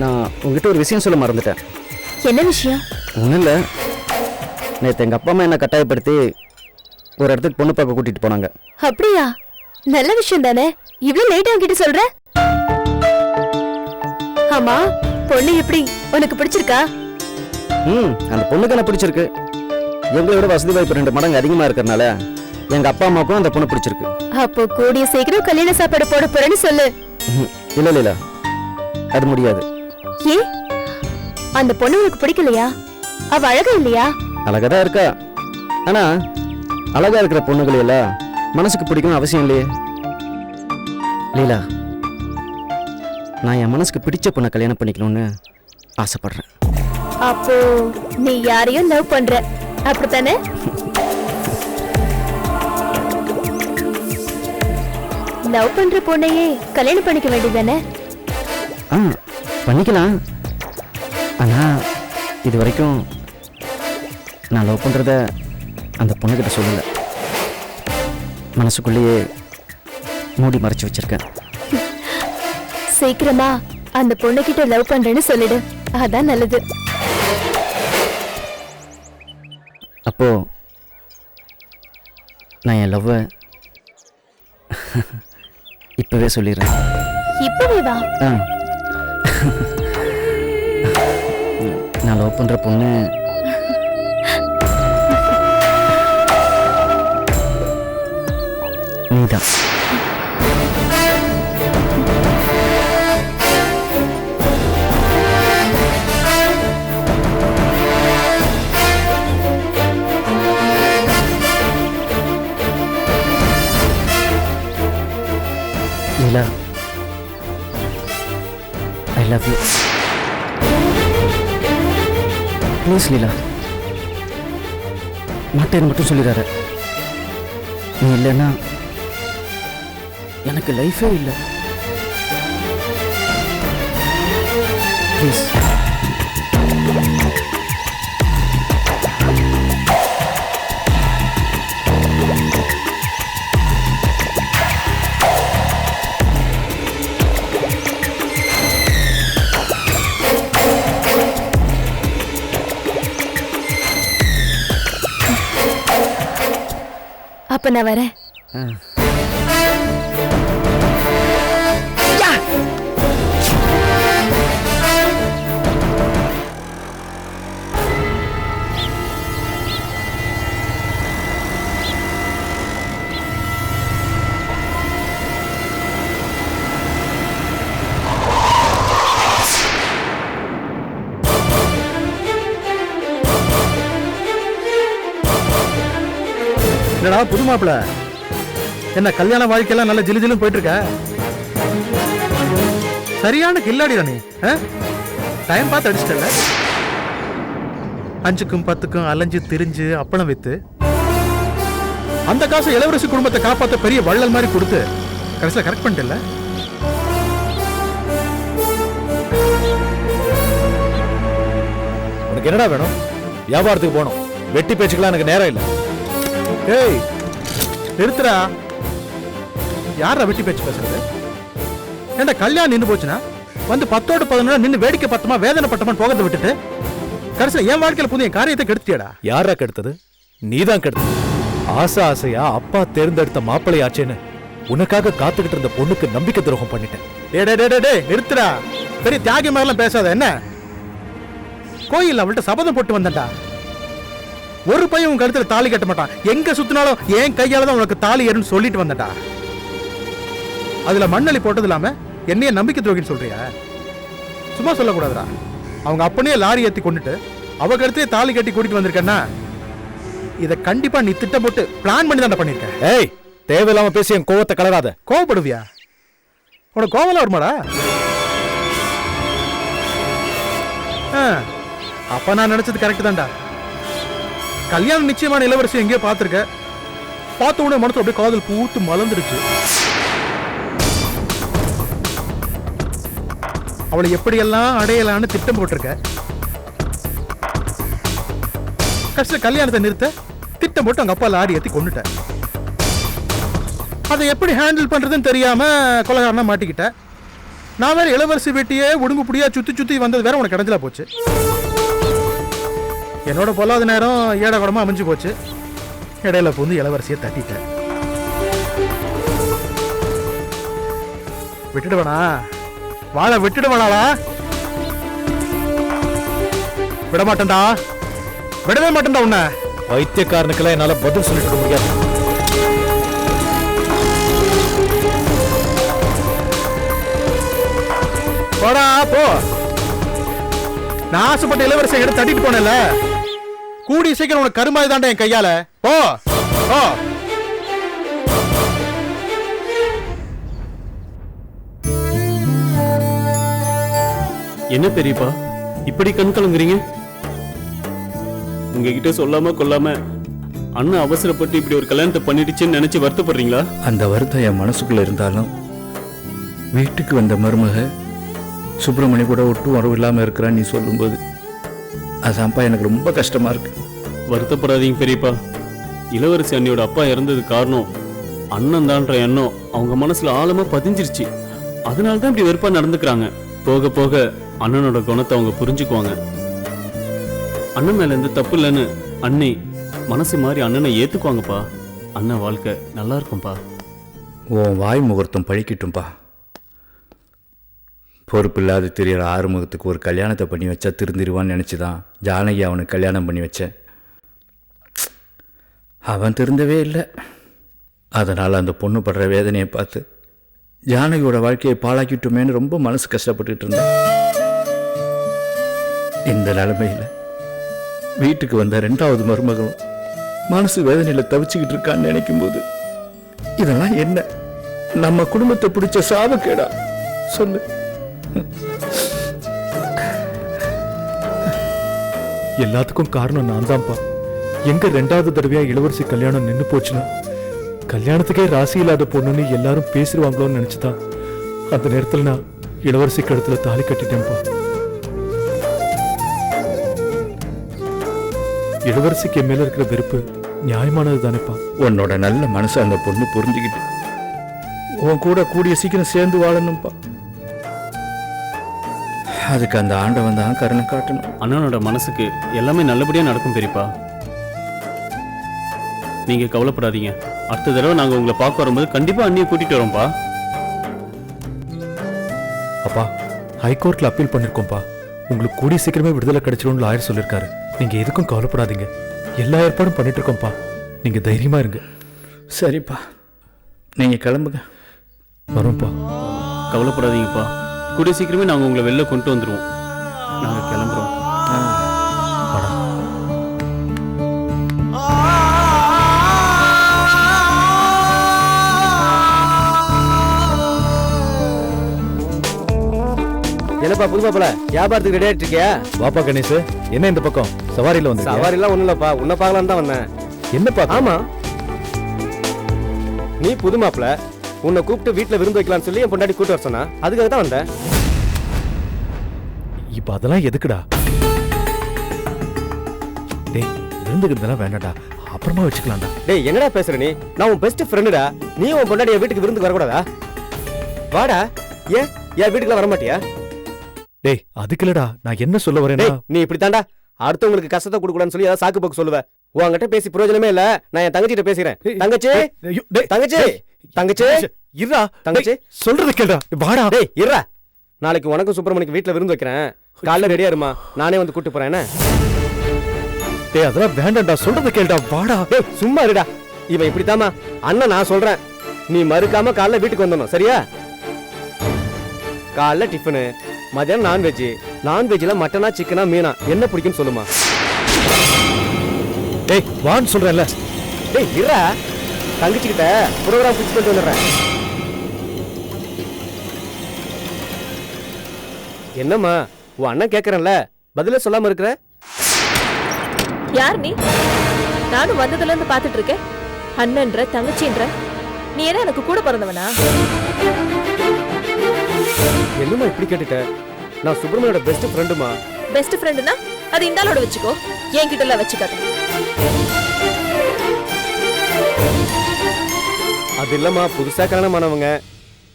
நான் உங்ககிட்ட ஒரு விஷயம் சொல்ல மறந்துட்டேன். என்ன விஷயம்? ஒன்றும் இல்லை, நேற்று எங்கள் அப்பா அம்மா என்ன கட்டாயப்படுத்தி ஒரு இடத்துக்கு பொண்ணு பார்க்க கூட்டிகிட்டு போனாங்க. அப்படியா? நல்ல விஷயம் தானே. இவ்வளவு லேட்டா உன்கிட்ட சொல்ற? ஆமா, பொண்ணு எப்படி, உனக்கு பிடிச்சிருக்கா? அந்த பொண்ணுக்கு என்ன பிடிச்சிருக்கு. எங்களை விட வசதி வாய்ப்பு 2 மடங்கு அதிகமாக இருக்கிறனால எங்கள் அப்பா அம்மாவுக்கும் அந்த பொண்ணு பிடிச்சிருக்கு. அப்போ கூடிய சீக்கிரம் கல்யாண சாப்பாடு போட போறேன்னு சொல்லு. இல்லை இல்லை, அது முடியாது. ஏ, அந்த பொண்ணு உனக்கு பிடிக்கலையா? அவ அழகா இல்லையா? அழகா தான் இருக்கா. ஆனா அழகா இருக்கிற பொண்ணுகளை எல்லாம் மனசுக்கு பிடிக்கணும் அவசியம் இல்லையே லீலா. நான் என் மனசுக்கு பிடிச்ச பொண்ணை கல்யாணம் பண்ணிக்கணும்னு ஆசைப்படுறேன். அப்போ நீ யாரையும் லவ் பண்ற, அப்படித்தானே? லவ் பண்ற பொண்ணையே கல்யாணம் பண்ணிக்க வேண்டியதானே? பண்ணிக்கலாம். ஆனா இது வரைக்கும் நான் லவ் பண்றத அந்த பொண்ணுகிட்ட சொல்லல. மனசுக்குள்ளேயே மூடி மறைச்சு வச்சிருக்கேன். சீக்கிரமா அந்த பொண்ணுகிட்ட லவ் பண்றேன்னு சொல்லிடு, அதான் நல்லது. அப்போ நான் என் லவ்வை இப்பவே சொல்லிடுறேன். இப்பவே வா. நான் லவ் பண்ற பொண்ணு நீதான். லீலா, I love you. ப்ளீஸ் லீலா, மாட்டேன்னு மட்டும் சொல்லிடாத. நீ இல்லைன்னா எனக்கு லைஃபே இல்லை. ப்ளீஸ். அப்ப நான் வரேன். என்னடா புது மாப்பிள, என்ன கல்யாண வாழ்க்கையெல்லாம் நல்ல ஜிலு ஜிலும் போயிட்டு இருக்க? சரியான கில்லாடிடா நீ. டைம் பார்த்து அடிச்சிட்டல. 5க்கும் 10க்கும் அலைஞ்சு திரிஞ்சு அப்பளம் வித்து அந்த காசு இளவரசி குடும்பத்தை காப்பாத்த பெரிய வள்ளல் மாதிரி கொடுத்து கடைசியில் கரெக்ட் பண்ணிட்டல. உனக்கு என்னடா வேணும்? வியாபாரத்துக்கு போகணும், வெட்டி பேச்சுக்கலாம் எனக்கு நேரம் இல்லை. ஏய் நிறுத்துறா. யாரா வெட்டி பேச்சு பேசுறது? ஏண்டா கல்யாணம் நின்று போச்சுன்னா வந்து 10ஓடு 11 நின்று வேடிக்கை பத்தமா வேதனை பட்டமா போகிறத விட்டுட்டு கடைசியில் என் வாழ்க்கையில புதிய காரியத்தை கெடுத்தியடா. யாரா கெடுத்தது? நீதான் கெடுத்தது. ஆசையா அப்பா தேர்ந்தெடுத்த மாப்பிள்ளையாச்சேன்னு உனக்காக காத்துக்கிட்டு இருந்த பொண்ணுக்கு நம்பிக்கை துரோகம் பண்ணிட்டேன். டே நிறுத்துறா. பெரிய தியாகி மாதிரிலாம் பேசாத. என்ன கோயில் அவள்கிட்ட சபதம் போட்டு வந்தேன்டா. ஒரு பையன் உன் கழுத்துல தாலி கட்ட மாட்டான். எங்க சுத்தினாலும் என் கையால தான் உனக்கு தாலி ஏறுன்னு சொல்லிட்டு வந்தடா. அதுல மண்ணலி போட்டது இல்லாம என்னைய நம்பிக்கை துரோகின்னு சொல்றியா? சும்மா சொல்லக்கூடாதுடா. அவங்க அப்பனே லாரி ஏத்தி கொண்டுட்டு அவ கழுத்தையே தாலி கட்டி கூட்டிட்டு வந்திருக்கேன்னா இதை கண்டிப்பா நீ திட்டம் போட்டு பிளான் பண்ணி தான் பண்ணிருக்க. ஏய், தேவையில்லாம பேசி என் கோவத்தை கலராத. கோவப்படுவியா? உனக்கு கோவம்லாம் வருமாடா? அப்ப நான் நினைச்சது கரெக்ட் தான்டா. கல்யாணம் நிச்சயமான இளவரசி எங்கேயோ பார்த்திருக்க. பார்த்த உடனே மனசு அப்படியே காதல் பூத்து மலர்ந்துருச்சு. அவளை எப்படியெல்லாம் அடையலான்னு திட்டம் போட்டிருக்க. கஷ்ட கல்யாணத்தை நிறுத்த திட்டம் போட்டு அவங்க அப்பா லாரி ஏத்தி கொண்டுட்ட. அதை எப்படி ஹேண்டில் பண்றதுன்னு தெரியாம கொலகாரனா மாட்டிக்கிட்ட. நான் வேற இளவரசி வெட்டியே ஒடுங்கு புடியா சுத்தி சுத்தி வந்தது வேற உனக்கு கிடைஞ்சலா போச்சு. என்னோட பொல்லாத நேரம் ஏட குடமா அமைஞ்சு போச்சு. இடையில பூந்து இளவரசியை தட்டிட்டேன். விட்டுடுவேனா? வாழ விட்டுடுவேனாடா? விட மாட்டேன்டா, விடவே மாட்டேன்டா உன்னை. வைத்தியக்காரனுக்கெல்லாம் என்னால பதில் சொல்லிட்டு முடியாது. போடா போ. நான் ஆசைப்பட்ட இளவரசியை எடுத்து தட்டிட்டு போனேன்ல, கூடி சீக்கிரம் உனக்கு கருமாதி தாண்டா என் கையால. போ போ. என்ன பெரியப்பா இப்படி கண் கலங்குறீங்க? உங்ககிட்ட சொல்லாம கொள்ளாம அண்ணன் அவசரப்பட்டு இப்படி ஒரு கல்யாணத்தை பண்ணிடுச்சுன்னு நினைச்சு வருத்தப்படுறீங்களா? அந்த வருத்தம் என் மனசுக்குள்ள இருந்தாலும் வீட்டுக்கு வந்த மருமக சுப்பிரமணி கூட ஒட்டும் உறவு இல்லாமல் இருக்கிறான்னு நீ சொல்லும்போது அதான்ப்பா எனக்கு ரொம்ப கஷ்டமா இருக்கு. வருத்தப்படாதீங்க பெரியப்பா. இளவரசி அண்ணியோட அப்பா இறந்தது காரணம் அண்ணன் தான்ற எண்ணம் அவங்க மனசுல ஆழமா பதிஞ்சிருச்சு. அதனால தான் இப்படி வெறுப்பா நடந்துக்கிறாங்க. போக போக அண்ணனோட குணத்தை அவங்க புரிஞ்சுக்குவாங்க. அண்ணன் மேல எந்த தப்பு இல்லைன்னு அண்ணி மனசு மாதிரி அண்ணனை ஏத்துக்குவாங்கப்பா. அண்ணன் வாழ்க்கை நல்லா இருக்கும்பா. உன் வாய் முகூர்த்தம் பழிக்கட்டும்பா. பொறுப்பில்லாது தெரியற ஆறுமுகத்துக்கு ஒரு கல்யாணத்தை பண்ணி வச்சா திருந்திருவான்னு நினச்சிதான் ஜானகி அவனுக்கு கல்யாணம் பண்ணி வச்சேன். அவன் திருந்தவே இல்லை. அதனால் அந்த பொண்ணு படுற வேதனையை பார்த்து ஜானகியோட வாழ்க்கையை பாழாக்கிட்டுமேன்னு ரொம்ப மனசு கஷ்டப்பட்டுட்டு இருந்தேன். இந்த நிலைமையில் வீட்டுக்கு வந்த 2வது மருமகளும் மனசு வேதனையில் தவிச்சுக்கிட்டு இருக்கான்னு நினைக்கும் போது இதெல்லாம் என்ன நம்ம குடும்பத்தை பிடிச்ச சாபக்கேடா சொல்லு. எல்லாத்துக்கும் காரணம் நான் தான்ப்பா. எங்க 2வது தடவையா இளவரசி கல்யாணம் நின்னு போச்சுன்னா கல்யாணத்துக்கே ராசி இல்லாத பொண்ணுன்னு எல்லாரும் பேசிடுவாங்களோன்னு நினைச்சுதான் அந்த நேரத்துல நான் இளவரசி கழுத்துல தாலி கட்டிட்டேன்ப்பா. இளவரசிக்கு என் மேல இருக்கிற வெறுப்பு நியாயமானது தானேப்பா. உன்னோட நல்ல மனசை அந்த பொண்ணு புரிஞ்சுக்கிட்டு உன் கூட கூடிய சீக்கிரம் சேர்ந்து வாழணும்ப்பா. அதுக்கு அந்த ஆண்டவன் தான் கருணை காட்டணும். அண்ணனோட மனசுக்கு எல்லாமே நல்லபடியா நடக்கும் பெரியப்பா. நீங்க கவலைப்படாதீங்க. அடுத்த தடவை நாங்க உங்களை பார்க்க வரும்போது கண்டிப்பா அண்ணியை கூட்டிட்டு வரோம்ப்பா. அப்பா, ஹைகோர்ட்ல அப்பீல் பண்ணிருக்கோம்ப்பா. உங்களுக்கு கூடிய சீக்கிரமே விடுதலை கிடைச்சிடும்னு லாயர் சொல்லிருக்காரு. நீங்க எதுக்கும் கவலைப்படாதீங்க. எல்லா ஏற்பாடும் பண்ணிட்டு இருக்கோம்ப்பா. நீங்க தைரியமா இருங்க. சரிப்பா, நீங்க கிளம்புங்க. வரோம்ப்பா. கவலைப்படாதீங்கப்பா. கூடிய சீக்கிரமே நாங்க உங்களை வெளில கொண்டு வந்துருவோம். நாங்க கிளம்புறோம். என்னப்பா புது மாப்பிள வியாபாரத்துக்கு ரெடி ஆயிட்டு இருக்கியா? வாப்பா கணேஷ், என்ன இந்த பக்கம் சவாரியில வந்து? சவாரிலாம் ஒண்ணும் இல்லப்பா, உன்னை பார்க்கலான்னு தான் வந்தேன். என்னப்பா? ஆமா, நீ புது மாப்பிள, உன்னை கூப்பிட்டு வீட்டுல விருந்து வைக்கலாம்னு சொல்லி என் பொண்டாட்டி கூட்டு வர சொன்னா, அதுக்காக தான் வந்தேன். இப்ப அதெல்லாம் எதுக்குடா? டேய், விருந்துக்கிறதெல்லாம் வேண்டாடா, அப்புறமா வச்சுக்கலாம்டா. டேய் என்னடா பேசுற நீ? நான் உன் பெஸ்ட் ஃப்ரெண்டுடா. நீ உன் பொண்டாட்டி வீட்டுக்கு விருந்துக்கு வரக்கூடாதா? வாடா. ஏன் வீட்டுக்குலாம் வர மாட்டியா? டேய் அதுக்கு இல்லடா, நான் என்ன சொல்ல வரேன்னா, நீ இப்படி தாண்டா அடுத்தவங்களுக்கு கஷ்டத்தை கொடுக்கூடாதுன்னு சொல்லி ஏதாவது சாக்கு போக்கு சொல்லுவேன். உன்கிட்ட பேசி பிரயோஜனமே இல்ல. நான் என் தங்கச்சிட்ட பேசுறேன். தங்கச்சி தங்கச்சி தங்கச்சி இருடா. தங்கச்சி சொல்றது கேளுடா. வாடா. டேய் இருடா. நாளைக்கு உனக்கும் சுப்பிரமணிக்கு வீட்டுல விருந்து வைக்கிறேன். காலைல ரெடியா இருமா, நானே வந்து கூட்டு போறேன். என்ன? டேய் அதெல்லாம் வேண்டாம்டா, சொல்றது கேளுடா. வாடா. டேய் சும்மா இருடா. இவன் இப்படித்தாமா அண்ணன், நான் சொல்றேன். நீ மறுக்காம காலைல வீட்டுக்கு வந்துடணும், சரியா? காலைல டிஃபனு, மதியானம் நான்வெஜ். நான்வெஜ்ல மட்டனா சிக்கனா மீனா என்ன பிடிக்கும்னு சொல்லுமா. டேய் வான்னு சொல்றேன்ல. டேய் இருடா. தங்கச்சிக்கிட்ட ப்ரோக்ராம் ஃபிக்ஸ் பண்ணிட்டு வந்துடுறேன். என்னம்மா உன் அண்ணன் கேட்கறேன்ல, பதிலே சொல்லாம இருக்கிற? யார் நீ? நானும் வந்ததுல இருந்து பாத்துட்டு இருக்கேன். அண்ணன்ற தங்கச்சின்ற நீ என்ன எனக்கு கூட பிறந்தவனா? என்னம்மா இப்படி கேட்டுட்ட? நான் சுப்பிரமணியோட பெஸ்ட் ஃப்ரெண்டுமா. பெஸ்ட் ஃப்ரெண்டுனா அது இந்த ஆளோட வச்சுக்கோ, என்கிட்ட எல்லாம் வச்சுக்காத. அது இல்லம்மா, புதுசா கல்யாணமானவங்க,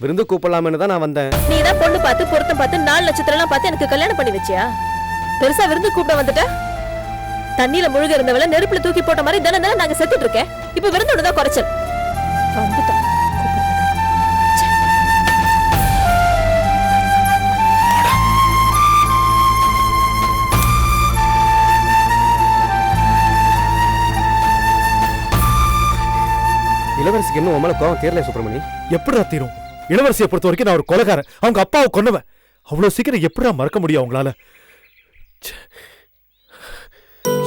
விருந்து கூப்பிடலாம்னு தான் நான் வந்தேன். நீ தான் பொண்ணு பார்த்து பொருத்தம் பார்த்து 4 நட்சத்திரம் எல்லாம் பார்த்து எனக்கு கல்யாணம் பண்ணி வச்சியா? பெருசா விருந்து கூப்பிட வந்துட்ட? தண்ணியில முழுக இருந்தவள நெருப்புல தூக்கி போட்ட மாதிரி தானே தானே நாங்க செத்துட்டு இருக்கேன். இப்ப விருந்தோட தான் குறைச்சல். வந்துட்டோம். இளவரசிக்கு இன்னும் உமல கோவம் தீரல சுப்பிரமணி. எப்படிடா தீரும்? இளவரசியை பொறுத்த வரைக்கும் நான் ஒரு கொலைகாரன், அவங்க அப்பாவை கொன்னவன். அவ்வளவு சீக்கிரம் எப்படிடா மறக்க முடியும் அவங்களால?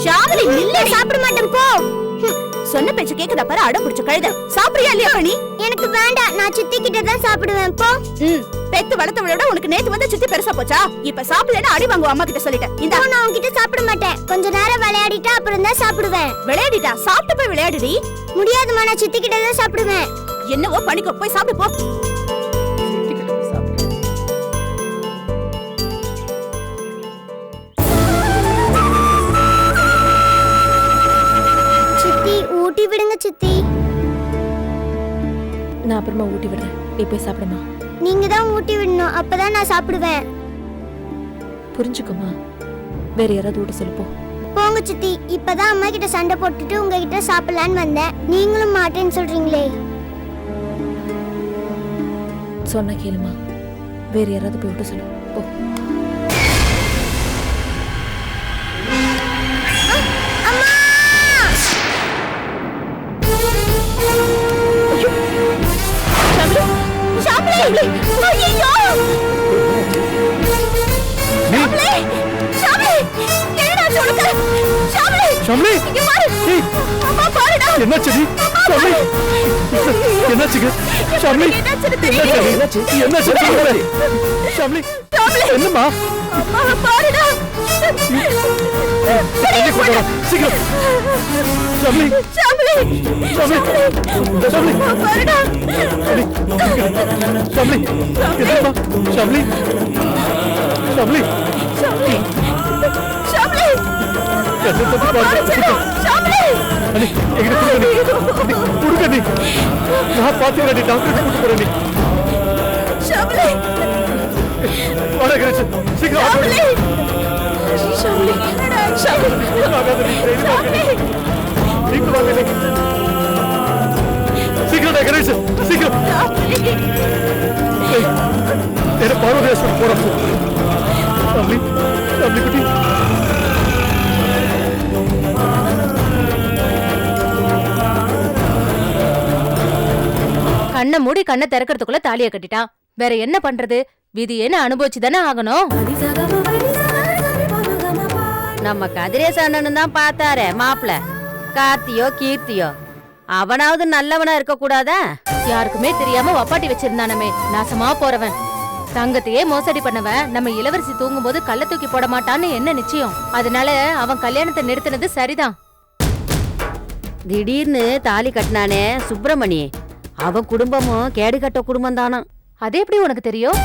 ஷாமலி இல்ல, சாப்பிட மாட்டேன் போ. சொன்ன பேச்சு கேக்குதா பாரு, அடம் பிடிச்ச கழுத. சாப்பிடுறியா இல்லையா பண்ணி? எனக்கு வேண்டாம், நான் சித்தி கிட்ட தான் சாப்பிடுவேன். போ. பெத்து வளர்த்தவளோட உனக்கு நேத்து வந்து சித்தி பெருசா போச்சா? இப்ப சாப்பிடலன்னா அடி வாங்குவ அம்மா கிட்ட சொல்லிட்டேன். இந்த நான் உன்கிட்ட சாப்பிட மாட்டேன். கொஞ்ச நேரம் விளையாடிட்டு அப்புறம் தான் சாப்பிடுவேன். விளையாடிட்டா? சாப்பிட்டு போய் விளையாடுடி. முடியாதுமா, நான் சித்தி கிட்ட தான் சாப்பிடுவேன். என்னவோ பண்ணிக்கோ, போய் சாப்பிடு போ. சித்தி ஊட்டி விடுங்க சித்தி. நான் அப்புறமா ஊட்டி விடுறேன், நீ போய் சாப்பிடுமா. நீங்க தான் ஊட்டி விடணும், அப்பதான் நான் சாப்பிடுவேன். புரிஞ்சுக்குமா, வேற யாராவது ஊட்ட சொல்லு போ. போங்க சித்தி, இப்பதான் அம்மா கிட்ட சண்டை போட்டுட்டு உங்ககிட்ட சாப்பிடலான்னு வந்தேன். நீங்களும் மாட்டேன்னு சொல்றீங்களே. சொன்ன கேளுமா, வேற யாராவது போய் ஊட்ட சொல்லு போ. என்னம்மா? சீக்கிரம் நான் பாத்துக்கிறேன். டாக்டர் கூட்டு போறேன். சீக்கிரம் கணேஷ், சீக்கிரம் பார்வதி போறோம். குட்டி கண்ணை மூடி கண்ணை திறக்கிறதுக்குள்ள தாலிய கட்டிட்டான். வேற என்ன பண்றது? விதி என்ன அனுபவிச்சுதானே ஆகணும். நம்ம கதிரேச அண்ணன் தான் பார்த்தாரே மாப்பிள, கார்த்தியோ கீர்த்தியோ, அவனாவது நல்லவனா இருக்க கூடாதா? யாருக்குமே தெரியாம வப்பாட்டி வச்சிருந்தானமே, நாசமா போறவன். தங்கத்தையே மோசடி பண்ணவன் நம்ம இளவரசி தூங்கும் போது கள்ள தூக்கி போட மாட்டான்னு என்ன நிச்சயம்? அதனால அவன் கல்யாணத்தை நிறுத்தினது சரிதான். திடீர்னு தாலி கட்டினானே சுப்பிரமணி, அவன் குடும்பமும் கேடுகட்ட குடும்பம் தானா. அது எப்படி உனக்கு தெரியும்?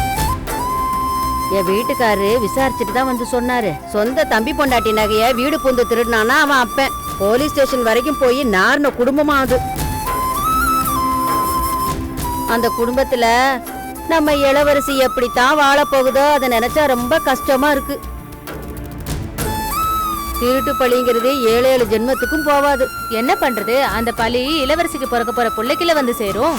என் வீட்டுக்காரு விசாரிச்சுட்டு தான் வந்து சொன்னாரு. சொந்த தம்பி பொண்டாட்டி நகைய வீடு பூந்து திருடினானா அவன் அப்பன். போலீஸ் ஸ்டேஷன் வரைக்கும் போய் நார்ன குடும்பமா அது. அந்த குடும்பத்துல நம்ம இளவரசி எப்படித்தான் வாழ போகுதோ அதை நினைச்சா ரொம்ப கஷ்டமா இருக்கு. திருட்டு பழிங்கிறது 7 ஜென்மத்துக்கும் போவாது. என்ன பண்றது? அந்த பழி இளவரசிக்கு பிறக்க போற பிள்ளைக்குள்ள வந்து சேரும்.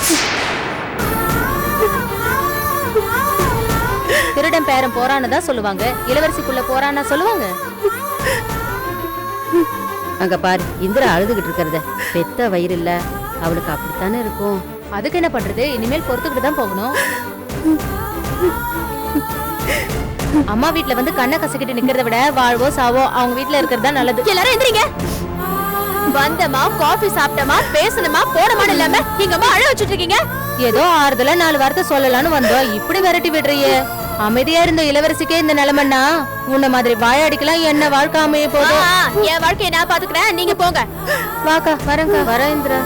திருடன் பேரன் போறான்னு தான் சொல்லுவாங்க, இளவரசிக்குள்ள போறான்னா சொல்லுவாங்க. அங்க பாரு, இந்திரா அழுதுகிட்டு இருக்கிறத. பெத்த வயிறு இல்ல, அவளுக்கு அப்படித்தானே இருக்கும். அதுக்கு என்ன பண்றது? இனிமேல் பொறுத்துக்கிட்டு தான் போகணும். அம்மா வீட்ல வந்து கண்ணை கசக்கிட்டு நிக்கிறத விட வாழ்வோ சாவோ அவங்க வீட்ல இருக்கிறதா நல்லது. எல்லாரும் எந்திரிங்க. வந்தமா, காஃபி சாப்பிட்டமா, பேசணுமா, போனமான்னு இல்லாம எங்க அம்மா அழ வச்சுட்டு இருக்கீங்க. ஏதோ ஆறுதல 4 வார்த்தை சொல்லலாம்னு வந்தோம், இப்படி விரட்டி விடுறியே. அமைதியா இருந்த இளவரசிக்கே இந்த நிலைமைன்னா உன்ன மாதிரி வாயாடிக்கலாம் என்ன வாழ்க்கை அமைய போதும். என் வாழ்க்கையை நான் பாத்துக்கிறேன், நீங்க போங்க. வாக்கா வரேங்க வரேன் இந்திரா.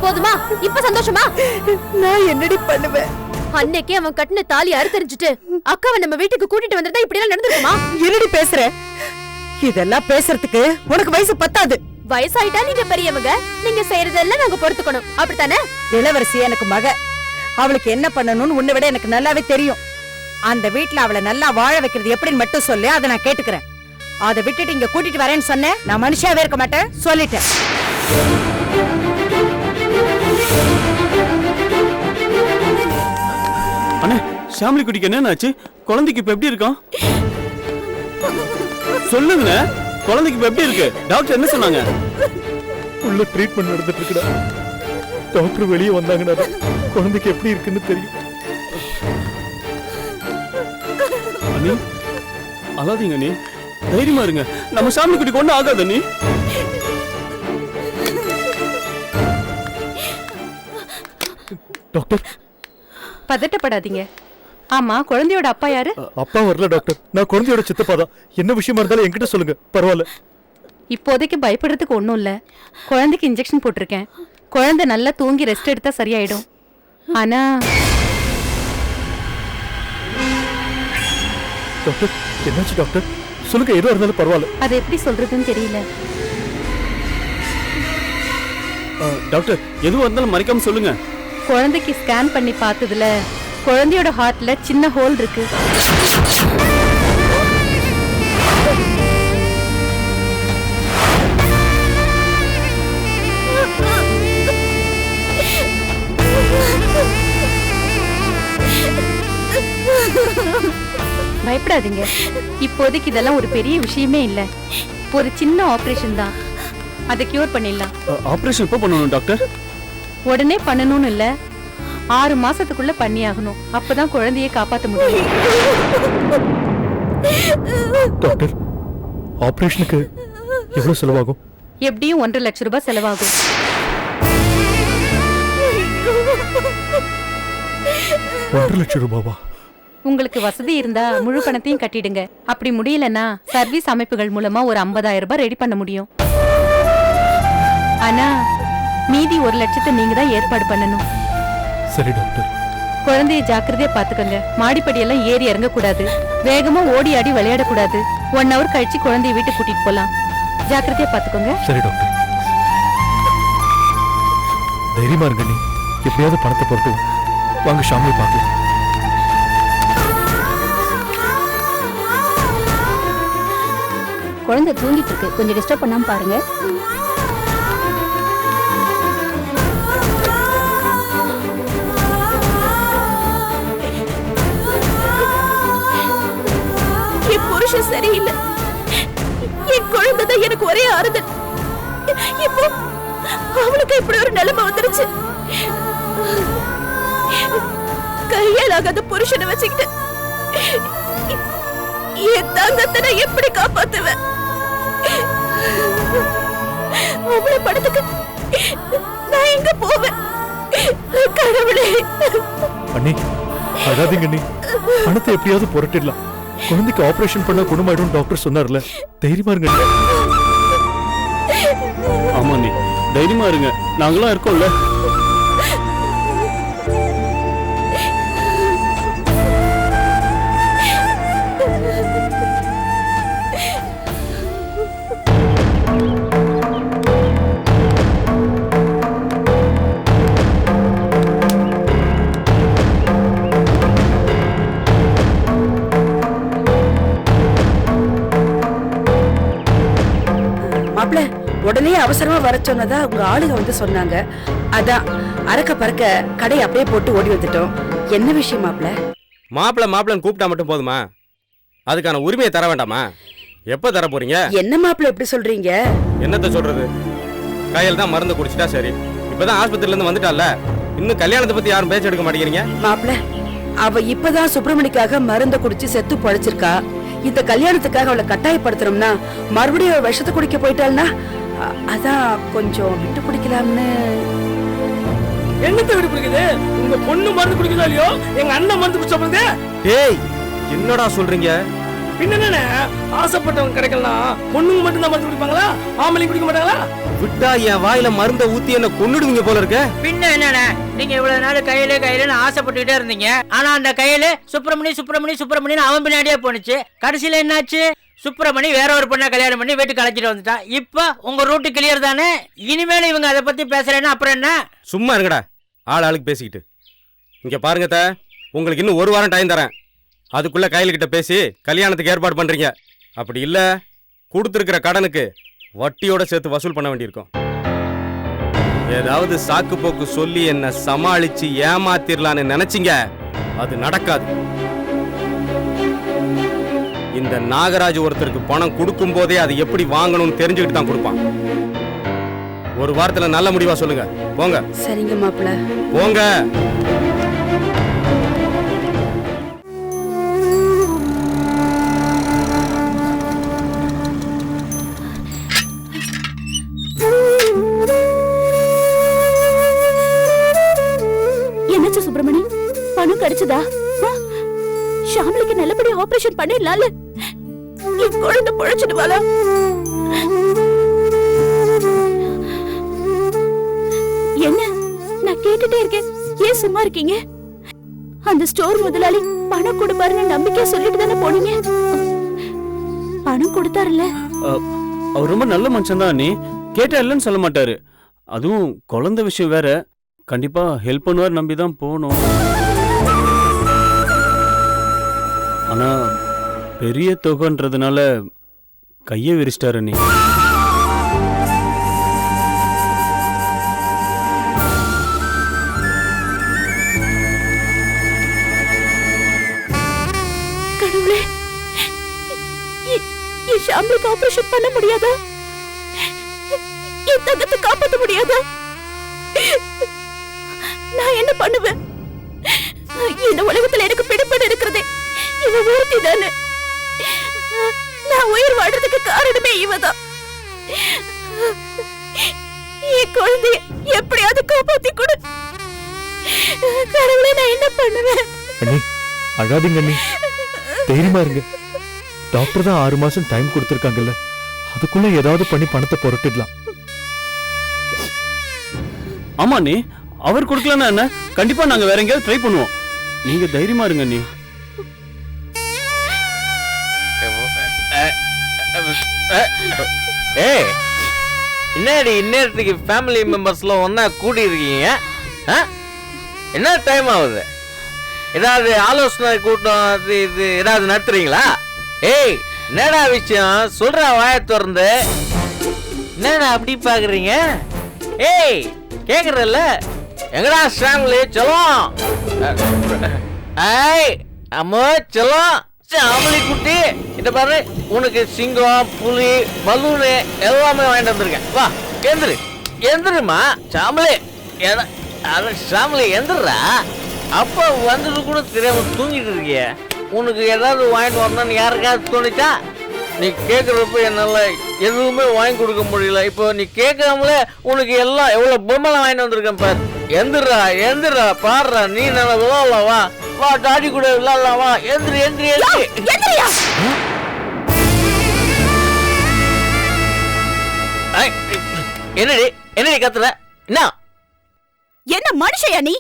போதுமா? இப்ப சந்தோஷமா? நான் என்னடி பண்ணுவேன்? அன்னைக்கு அவன் கட்டின தாலி அறுத்தறிஞ்சிட்டு அக்காவை நம்ம வீட்டுக்கு கூட்டிட்டு வந்திருந்தா இப்படி எல்லாம் நடந்துருக்குமா? என்னடி பேசுற? இதெல்லாம் பேசுறதுக்கு உனக்கு வயசு பத்தாது. வயசாயிட்டா நீங்க பெரியவங்க, நீங்க செய்யறதெல்லாம் நாங்க பொறுத்துக்கணும், அப்படித்தானே? இளவரசி எனக்கு மக. அவளுக்கு என்ன பண்ணணும்னு உன்னை விட எனக்கு நல்லாவே தெரியும். அந்த வீட்டுல அவளை நல்லா வாழ வைக்கிறது எப்படின்னு மட்டும் சொல்லு, அதை நான் கேட்டுக்கிறேன். அதை விட்டுட்டு இங்க கூட்டிட்டு வரேன்னு சொன்னேன், நான் மனுஷாவே இருக்க மாட்டேன், சொல்லிட்டேன். அண்ணே, ஷாமிலி குட்டிக்கு என்ன ஆச்சு? குழந்தைக்கு இப்ப எப்படி இருக்கான்? சொல்லுங்க, குழந்தைக்கு இப்ப எப்படி இருக்கு? டாக்டர் என்ன சொன்னாங்க? உள்ள ட்ரீட்மெண்ட் நடந்துட்டு இருக்குடா. டாக்டர் வெளியே வந்தாங்கன்னா குழந்தைக்கு எப்படி இருக்குன்னு தெரியும். அண்ணி, அழாதீங்க அண்ணி, தைரியமா இருங்க. நம்ம ஷாமிலி குட்டிக்கு ஒண்ணும் ஆகாது அண்ணி. டாக்டர், பதட்டப்படாதீங்க. ஆமா, குழந்தையோட அப்பா யாரு? அப்பா வரல டாக்டர், நான் குழந்தையோட சித்தப்பா தான். என்ன விஷயமா இருந்தாலும் என்கிட்ட சொல்லுங்க, பரவாயில்ல. இப்போதைக்கு பயப்படுறதுக்கு ஒண்ணும் இல்ல. குழந்தைக்கு இன்ஜெக்ஷன் போட்டிருக்கேன். குழந்தை நல்லா தூங்கி ரெஸ்ட் எடுத்தா சரியாயிடும். ஆனா டாக்டர், என்னாச்சு டாக்டர்? சொல்லுங்க, எதுவா இருந்தாலும் பரவாயில்ல. அது எப்படி சொல்றதுன்னு தெரியல. டாக்டர், எதுவா இருந்தாலும் மறைக்காம சொல்லுங்க. குழந்தைக்கு ஸ்கேன் பண்ணி பார்த்ததுல குழந்தையோட ஹார்ட்ல சின்ன ஹோல் இருக்கு. பயப்படாதீங்க, இப்போதைக்கு இதெல்லாம் ஒரு பெரிய விஷயமே இல்ல. ஒரு சின்ன ஆபரேஷன் தான், அதை கியூர் பண்ணிடலாம். ஆபரேஷன் எப்போ பண்ணணும் டாக்டர்? உடனே பண்ணணும்னு இல்ல, 6 மாசத்துக்குள்ள பண்ணியாகணும். அப்பதான் குழந்தையை காப்பாற்ற முடியும். டாக்டர், ஆபரேஷனுக்கு எவ்வளவு செலவாகும்? எப்படியும் 1.5 லட்சம் ரூபாய் செலவாகும். ரூபாவா? உங்களுக்கு வசதி இருந்தா முழு பணத்தையும் கட்டிடுங்க. அப்படி முடியலன்னா சர்வீஸ் அமைப்புகள் மூலமா ஒரு 50,000 ரூபாய் ரெடி பண்ண முடியும். ஆனா மீதி 1 லட்சத்தை நீங்க தான் ஏற்பாடு பண்ணணும். சரி டாக்டர். குழந்தைய ஜாக்கிரதையா பாத்துக்கங்க. மாடிப்படியெல்லாம் ஏறி இறங்க கூடாது. வேகமா ஓடி ஆடி விளையாட கூடாது. 1 ஹவர் கழிச்சு குழந்தைய வீட்டுக்கு கூட்டிட்டு போலாம். ஜாக்கிரதையா பாத்துக்கோங்க. சரி டாக்டர். தைரியமா இருங்க, நீ எப்படியாவது பணத்தை பொறுத்து வாங்க, ஷாமிலி பார்க்கலாம். குழந்தை தூங்கிட்டு இருக்கு, கொஞ்சம் டிஸ்டர்ப் பண்ணாம பாருங்க. என் புருஷன் சரியில்லை, என் குழந்தை தான் எனக்கு ஒரே ஆறுதல். இப்போ அவளுக்கு இப்படி ஒரு நிலைமை வந்துருச்சு. கையாலாகாத புருஷனை வச்சுக்கிட்டு என் தங்கத்தை நான் எப்படி காப்பாத்துவேன்? அவளை படத்துக்கு நான் எங்க போவேன்? கடவுளே. அண்ணி, அழாதீங்க அண்ணி. பணத்தை எப்படியாவது புரட்டிடலாம். குழந்தைக்கு ஆபரேஷன் பண்ண குணமாயிடும் டாக்டர் சொன்னார்ல. தைரியமா இருங்க. ஆமா நீ தைரியமா இருங்க, நாங்களாம் இருக்கோம்ல. உடனே அவசரமா வர சொன்னதா உங்க ஆளுங்க வந்து சொன்னாங்க. அதான் அறக்க பறக்க கடையை அப்படியே போட்டு ஓடி வந்துட்டோம். என்ன விஷயம் மாப்ள? மாப்பிளன்னு கூப்பிட்டா மட்டும் போதுமா? அதுக்கான உரிமையை தர வேண்டாமா? எப்ப தர போறீங்க? என்ன மாப்ள எப்படி சொல்றீங்க? என்னத்த சொல்றது? கையில் தான் மருந்து குடிச்சிட்டா சரி. இப்பதான் ஆஸ்பத்திரியில இருந்து வந்துட்டால, இன்னும் கல்யாணத்தை பத்தி யாரும் பேச்ச எடுக்க மாட்டேங்கிறீங்க. மாப்ள, அவ இப்பதான் சுப்பிரமணிக்காக மருந்த குடிச்சு செத்து பழிச்சிருக்கா. இந்த கல்யாணத்துக்காக அவளை கட்டாயப்படுத்தணும்னா மறுபடியும் விஷத்தை குடிக்க போயிட்டாள்னா அதான் கொஞ்சம் விட்டு பிடிக்கலாம்னு. என்னத்தை விட்டு குடிக்குது? உங்க பொண்ணு மருந்து குடிக்குதோ இல்லையோ, எங்க அண்ணன் மருந்து குடிச்ச போது. டேய் என்னடா சொல்றீங்க? பின்ன ஆசைப்பட்டவங்க கிடைக்கலாம், பொண்ணுங்க மட்டும் தான் மருந்து குடிப்பாங்களா? ஆம்பளைங்க குடிக்க மாட்டாங்களா? விட்டா என் வாயில மருந்த ஊத்தி என்ன கொன்னுடுவீங்க போல இருக்க. பின்ன என்னண்ணே, நீங்க இவ்வளவு நாள் கையில ஆசைப்பட்டுக்கிட்டே இருந்தீங்க. ஆனா அந்த கையில சுப்பிரமணி அவன் பின்னாடியே போனுச்சு. கடைசியில என்னாச்சு? சுப்பிரமணி வேற ஒரு பொண்ணை கல்யாணம் பண்ணி வீட்டுக்கு அழைச்சிட்டு வந்துட்டான். இப்ப உங்க ரூட்டு கிளியர் தானே? இனிமேல இவங்க அதை பத்தி பேசுறேன்னா அப்புறம் என்ன? சும்மா இருங்கடா, ஆளுக்கு பேசிக்கிட்டு. இங்க பாருங்க, உங்களுக்கு இன்னும் 1 வாரம் டைம் தரேன். அதுக்குள்ள கையில்கிட்ட பேசி கல்யாணத்துக்கு ஏற்பாடு பண்றீங்க. அப்படி இல்ல கொடுத்துருக்கிற கடனுக்கு வட்டியோட சேர்த்து வசூல் பண்ண வேண்டியிருக்கும். ஏதாவது சாக்கு போக்கு சொல்லி என்ன சமாளிச்சு ஏமாத்திரலான்னு நினைச்சீங்க, அது நடக்காது. இந்த நாகராஜ் ஒருத்தருக்கு பணம் கொடுக்கும் போதே அது எப்படி வாங்கணும்னு தெரிஞ்சுக்கிட்டு தான் கொடுப்பான். 1 வாரத்துல நல்ல முடிவா சொல்லுங்க. போங்க. சரிங்க மாப்பிள்ள. போங்க. என்னாச்சு சுப்பிரமணி? பணம் கிடைச்சதா? ஷாம்லிக்கு நல்லபடி ஆபரேஷன் பண்ணிடலாம்ல. குழந்தை பொழைச்சிடுவாளா? என்ன நான் கேட்டுட்டே இருக்கேன், ஏன் சும்மா இருக்கீங்க? அந்த ஸ்டோர் முதலாளி பணம் கொடுப்பாருன்னு நம்பிக்கையா சொல்லிட்டு தானே போனீங்க. பணம் கொடுத்தாருல்ல? அவர் ரொம்ப நல்ல மனுஷன் தான். நீ கேட்டா இல்லைன்னு சொல்ல மாட்டாரு. அதுவும் குழந்தை விஷயம் வேற. கண்டிப்பா ஹெல்ப் பண்ணுவார், நம்பி தான் போனோம். ஆனா பெரிய தொகைன்றதுனால கையை விரிச்சிட்டாரு. நீ கடவுளே, என் ஷாம்லிக்கு ஆபரேஷன் பண்ண முடியாதா? என் தங்கத்தை காப்பாற்ற முடியாதா? நான் என்ன பண்ணுவேன்? இந்த உலகத்துல எனக்கு பிடிப்பது இருக்கிறதே இவ ஒருத்தி தானே. நான் உயிர் வாழ்றதுக்கு காரணமே இவதான். என் குழந்தைய எப்படியாவது காப்பாத்தி கொடு கடவுளே. நான் என்ன பண்ணுவேன்? அண்ணி அழாதீங்க அண்ணி, தைரியமா இருங்க. டாக்டர் தான் 6 மாசம் டைம் கொடுத்துருக்காங்கல்ல, அதுக்குள்ள ஏதாவது பண்ணி பணத்தை புரட்டிடலாம். ஆமா நீ அவர் கொடுக்கலன்னா என்ன, கண்டிப்பா நாங்க வேற எங்கேயாவது ட்ரை பண்ணுவோம். நீங்க தைரியமா இருங்க. நீ என்னடி இந்நேரத்துக்கு ஃபேமிலி மெம்பர்ஸ்லாம் ஒன்னா கூடி இருக்கீங்க? என்ன டைம் ஆகுது? ஏதாவது ஆலோசனை கூட்டம் அது இது ஏதாவது நடத்துறீங்களா? ஏய் என்னடா விஷயம் சொல்ற, வாய திறந்து. என்னடா அப்படி பாக்குறீங்க? ஏய் கேக்குறல்ல, எங்கடா ஃபேமிலி சொல்லும்? ஏய் அம்மா சொல்லும் சாமலி குட்டி, இத பாரு, உனக்கு சிங்கம் புலி பலூனு எல்லாமே வாங்கிட்டு வந்திருக்கேன். வா எந்திருமா சாமலி. சாமலி எந்திரா. அப்பா வந்தது கூட தெரியாம தூங்கிட்டு இருக்கிய. உனக்கு ஏதாவது வாங்கிட்டு வரணும்னு யாருக்காவது தோணிச்சா? நீ கேட்கறப்ப என்னால எதுவுமே வாங்கி கொடுக்க முடியல. இப்போ நீ கேட்காமலே உனக்கு எல்லாம் எவ்வளவு பொம்மைலாம் வாங்கிட்டு வந்திருக்கேன் பாரு. எந்திரா பாடுறா. நீ நல்லா விளாடலாம். வா வா டாடி கூட விளாடலாம். வா எந்திரியா. என்னடி கத்துற? என்ன மனுஷயா நீ?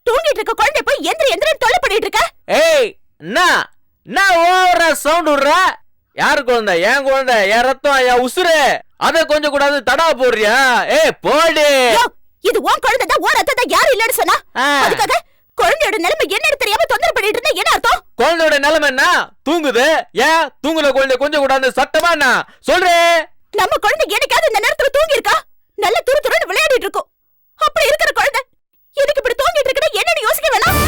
தூங்கிட்டு இருக்க குழந்தை போய் எந்திரி தொல்லை பண்ணிட்டு இருக்க. ஏய் என்ன ஓவரா சவுண்ட் விடுற? யாரு குழந்தை? என் குழந்தை, என் ரத்தம், என் உசுரு. அத கொஞ்சம் கூடாது தடா போடுறியா? ஏய் போடு. இது உன் குழந்தை தான், உன் ரத்தம் தான். யாரும் இல்லன்னு சொன்னா அதுக்காக குழந்தையோட நிலைமை என்னன்னு தெரியாம தொந்தரவு பண்ணிட்டு இருந்தா என்ன அர்த்தம்? குழந்தையோட நிலைமை என்ன? தூங்குது. ஏன் தூங்குற குழந்தை கொஞ்சம் கூடாது சட்டமா என்ன சொல்றேன்? நம்ம குழந்தை என்னைக்காவது இந்த நேரத்துல தூங்கி இருக்கா? நல்ல துருதுருன்னு விளையாடிட்டு இருக்கும். அப்படி இருக்கிற குழந்தை எனக்கு இப்படி தூங்கிட்டு இருக்குன்னா என்னன்னு யோசிக்க வேணாம்?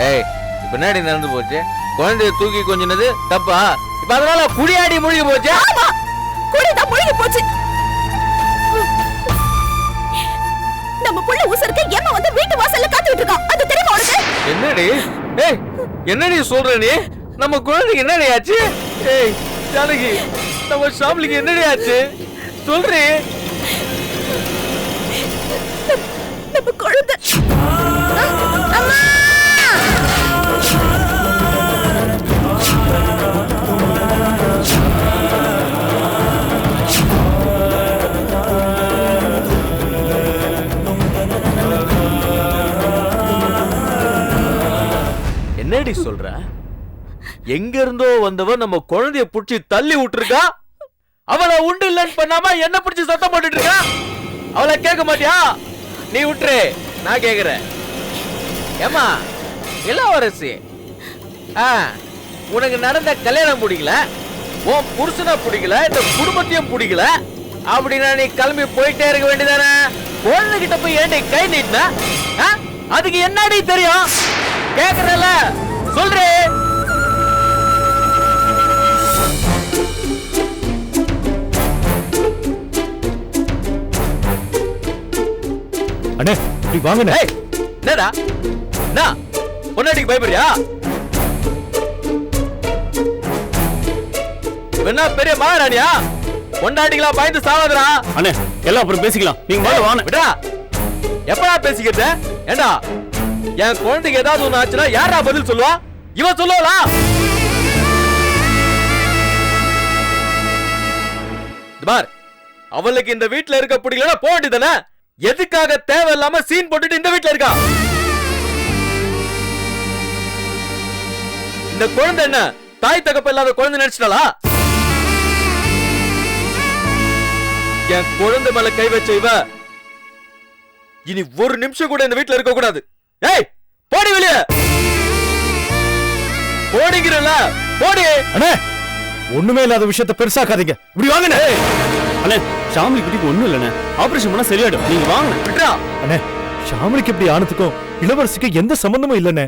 ஏய் பின்னாடி நடந்து போச்சு. குழந்தைய தூக்கி கொஞ்சினது தப்பா? இப்ப அதனால குடியாடி மூழ்கி போச்சு. ஆமா, குடிதான் மூழ்கி போச்சு. நம்ம புள்ள உசருக்கு ஏமா வந்து வீட்டு வாசல்ல காத்துக்கிட்டு இருக்கான். அது தெரியுமா உனக்கு? என்னடி? ஏய் என்னடி சொல்ற நீ? நம்ம குழந்தைக்கு என்னடி ஆச்சு? ஏய் ஜானகி, நம்ம ஷாம்லிக்கு என்னடி ஆச்சு? சொல்றே. நம்ம குழந்தை. அம்மா! என்னடி சொல்ற? எங்க இருந்தோ வந்தவ நம்ம குழந்தைய புடிச்சு தள்ளி விட்டுருக்கா. அவளை உண்டு இல்லன்னு பண்ணாம என்ன பிடிச்சி சத்தம் போட்டுட்டு இருக்கா. அவளை கேட்க மாட்டியா? நீ விட்டுரு, நான் கேக்குறேன். ஏமா இளவரசி, உனக்கு நடந்த கல்யாணம் பிடிக்கல, உன் புருஷனை பிடிக்கல, இந்த குடும்பத்தையும் பிடிக்கல அப்படின்னா நீ கிளம்பி போயிட்டே இருக்க வேண்டியதானே? குழந்தைகிட்ட போய் ஏண்டி கை நீட்டின? அதுக்கு என்னடி தெரியும்? கேக்குறல சொல்றே. அண்ணே இப்படி வாங்கண்ணே. என்னடா நான் பொண்டாட்டிக்கு பயப்படுறியா? என்ன பெரிய மகாராணியா? பொண்டாட்டிகளா பயந்து சாவாதரா? அண்ணே எல்லாம் அப்புறம் பேசிக்கலாம், நீங்க முதல்ல வாங்க. விடா, எப்படா பேசிக்கிட்ட? ஏண்டா என் குழந்தைக்கு ஏதாவது ஒண்ணு ஆச்சுன்னா யாரா பதில் சொல்லுவா? இவன் சொல்லுவா? பார், அவளுக்கு இந்த வீட்டுல இருக்க பிடிக்கலன்னா போக வேண்டியதானே? எதுக்காக தேவையில்லாம சீன் போட்டுட்டு இந்த வீட்டுல இருக்கா? இந்த குழந்தை என்ன தாய் தகப்ப இல்லாத குழந்தை நினைச்சிட்டாளா? என் குழந்தை மேல கை வச்ச இவ இனி ஒரு நிமிஷம் கூட இந்த வீட்டுல இருக்க கூடாது. ஏய் போடி வெளியே, போடிங்கிறல போடி. அண்ணே ஒண்ணுமே இல்லாத விஷயத்தை பெருசாக்காதீங்க, இப்படி வாங்கண்ணே. அண்ணே ஷாமிலி குட்டிக்கு ஒண்ணும் இல்லண்ணே, ஆபரேஷன் பண்ணா சரியாயிடும், நீங்க வாங்க. விட்றா. அண்ணே ஷாமிலிக்கு இப்படி ஆனதுக்கும் இளவரசிக்கு எந்த சம்பந்தமும் இல்லண்ணே.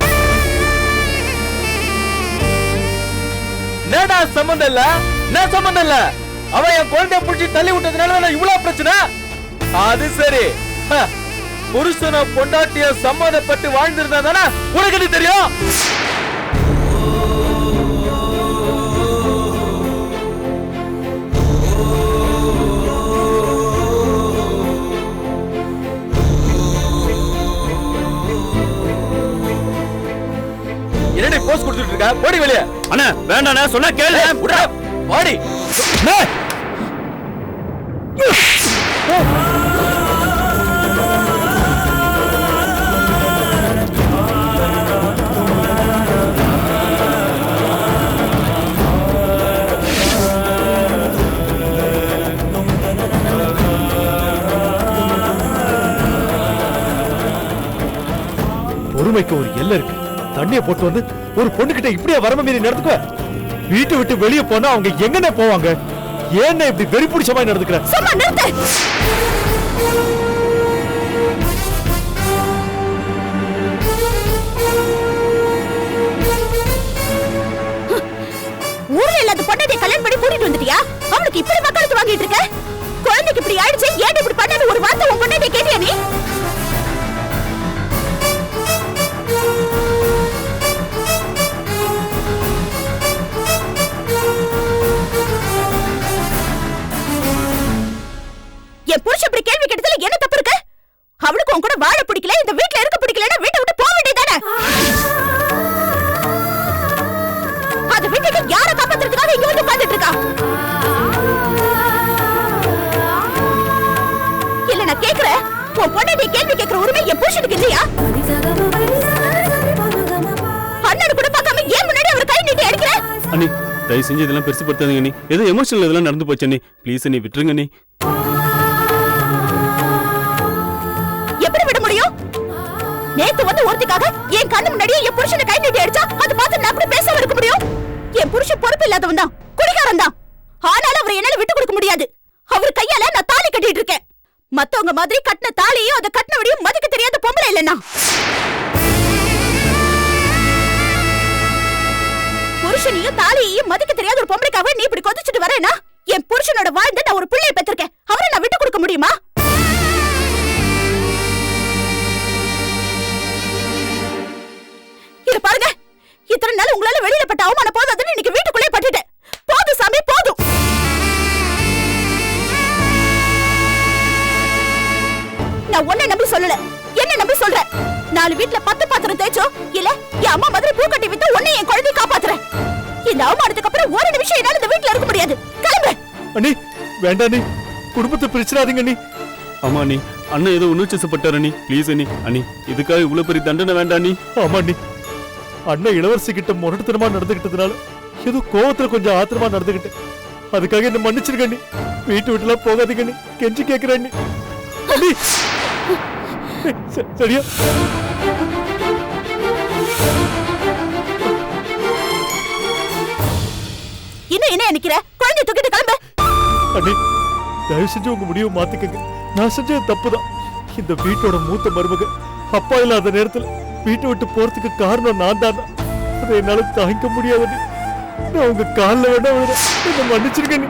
என்னடா சம்பந்தம் இல்ல? என்ன சம்பந்தம் இல்ல? அவ என் குழந்தைய புடிச்சு தள்ளி விட்டதுனால இவ்வளவு பிரச்சனை. அது சரி, புருஷனை பொண்டாட்டிய சம்மதப்பட்டு வாழ்ந்திருந்தா தானே உனக்கு என்ன தெரியும்? என்னடி போஸ் கொடுத்துட்டு இருக்க? போடி வெளியே. அண்ணே வேண்டாண்ணே, சொன்னா கேளு. போடி. பொறுமைக்கு ஒரு எல்லை இருக்கு. தண்ணிய போட்டு வந்து ஒரு பொண்ணுகிட்ட இப்படியே வரம மீறி நடந்துக்குவ? வீட்டை விட்டு வெளியே போனா அவங்க எங்கனே போவாங்க? ஏன் இப்படி வெறி பிடிச்ச மாதிரி நடந்துக்கிற? சும்மா நிறுத்து. ஊர்ல இல்லாத பொண்ணை கல்யாணம் பண்ணி கூட்டிட்டு வந்துட்டியா? அவனுக்கு இப்படி மக்களுக்கு வாங்கிட்டு இருக்க? குழந்தைக்கு இப்படி ஆயிடுச்சு, ஏன் இப்படி பண்ணு ஒரு வார்த்தை உன் பொண்ணை கேட்டியா நீ? என் புருஷன் இப்படி கேள்வி கேட்டதுல என்ன தப்பு இருக்கு? அவளுக்கு உன் கூட வாழ பிடிக்கல, இந்த வீட்ல இருக்க பிடிக்கலன்னா வீட்டை விட்டு போக வேண்டியதானே? அதை விட்டுட்டு யாரை காப்பாத்துறதுக்காக இங்க வந்து உட்கார்ந்துட்டு இருக்கா? இல்ல நான் கேக்குறேன், உன் பொண்டாட்டி கேள்வி கேட்கிற உரிமை என் புருஷனுக்கு இல்லையா? அண்ணன் கூட பார்க்காம ஏன் முன்னாடி அவர் கை நீட்டி அடிக்கிற? அண்ணி தயவு செஞ்சு இதெல்லாம் பெருசு படுத்தாதீங்க அண்ணி, ஏதோ எமோஷனல் இதெல்லாம் நடந்து போச்சு அண்ணி, ப்ளீஸ் அண்ணி விட்டுருங்க அண்ணி. எப்படி விட முடியும்? நேத்து வந்து ஒருத்திக்காக என் கண்ணு முன்னாடியே என் புருஷனை கை நீட்டி அடிச்சா அதை பார்த்து நான் அப்படி பேசாம இருக்க முடியும்? என் புருஷன் பொறுப்பு இல்லாதவன் தான், குடிகாரன் தான். ஆனாலும் அவரை என்னால விட்டு கொடுக்க முடியாது. அவர் கையால நான் தாலி கட்டிட்டு இருக்கேன். மத்தவங்க மாதிரி கட்டின தாலியும் அதை கட்டினவடியும் மதிக்க தெரியாத பொம்பளை இல்லைன்னா. புருஷனையும் தாலியையும் மதிக்க தெரியாத ஒரு பொம்பளைக்காக நீ இப்படி கொதிச்சுட்டு வரேனா? என் புருஷனோட வாழ்ந்து நான் ஒரு பிள்ளையை பெற்றிருக்கேன், அவரை நான் விட்டு கொடுக்க முடியுமா? இத பாருங்க, இத்தனை நாள் உங்களால வெளியில பட்ட அவமானம் போதாதுன்னு இன்னைக்கு வீட்டுக்குள்ளே பட்டுட்டேன். போதும் சாமி போதும். நான் உன்னை நம்பி சொல்லல, என்ன நம்பி சொல்றேன். 4 வீட்ல 10 பாத்திரம் தேய்ச்சோ இல்ல என் அம்மா மாதிரி பூ கட்டி வித்து உன்னை என் குழந்தையை காப்பாத்துறேன். இந்த அவமானத்துக்கு அப்புறம் ஒரு நிமிஷம் என்னால இந்த வீட்ல இருக்க முடியாது. கிளம்பு. அண்ணி வேண்டாம் அண்ணி, குடும்பத்தை பிரிச்சிடாதீங்க அண்ணி. ஆமா அண்ணி, அண்ணன் ஏதோ உணர்ச்சிப்பட்டார் அண்ணி. ப்ளீஸ் அண்ணி. அண்ணி இதுக்காக இவ்வளவு பெரிய தண்டனை வேண்டாம் அண்ணி. ஆமா அண்ணி, அண்ணன் இளவரசி கிட்ட முரட்டுத்தனமா நடந்துகிட்டதுனால ஏதோ கோவத்துல கொஞ்சம் ஆத்திரமா நடந்துகிட்டேன். அதுக்காக என்ன மன்னிச்சிருக்க அண்ணி. வீட்டு விட்டுலாம் போகாதீங்க அண்ணி, கெஞ்சி கேட்கிறேன் அண்ணி. அண்ணி சரியா? இன்னும் என்ன நிக்கிற? குழந்தை தூக்கிட்டு கிளம்பு. அண்ணி தயவு செஞ்சு உங்க முடிவை மாத்திக்கங்க. நான் செஞ்சது தப்புதான். இந்த வீட்டோட மூத்த மருமக அப்பா இல்லாத நேரத்துல வீட்டை விட்டு போறதுக்கு காரணம் நான் தான். அதை என்னால தாங்கிக்க முடியாது. நான் உங்க காலில் வேணா விழுறேன். என்ன மன்னிச்சிருக்கேன்.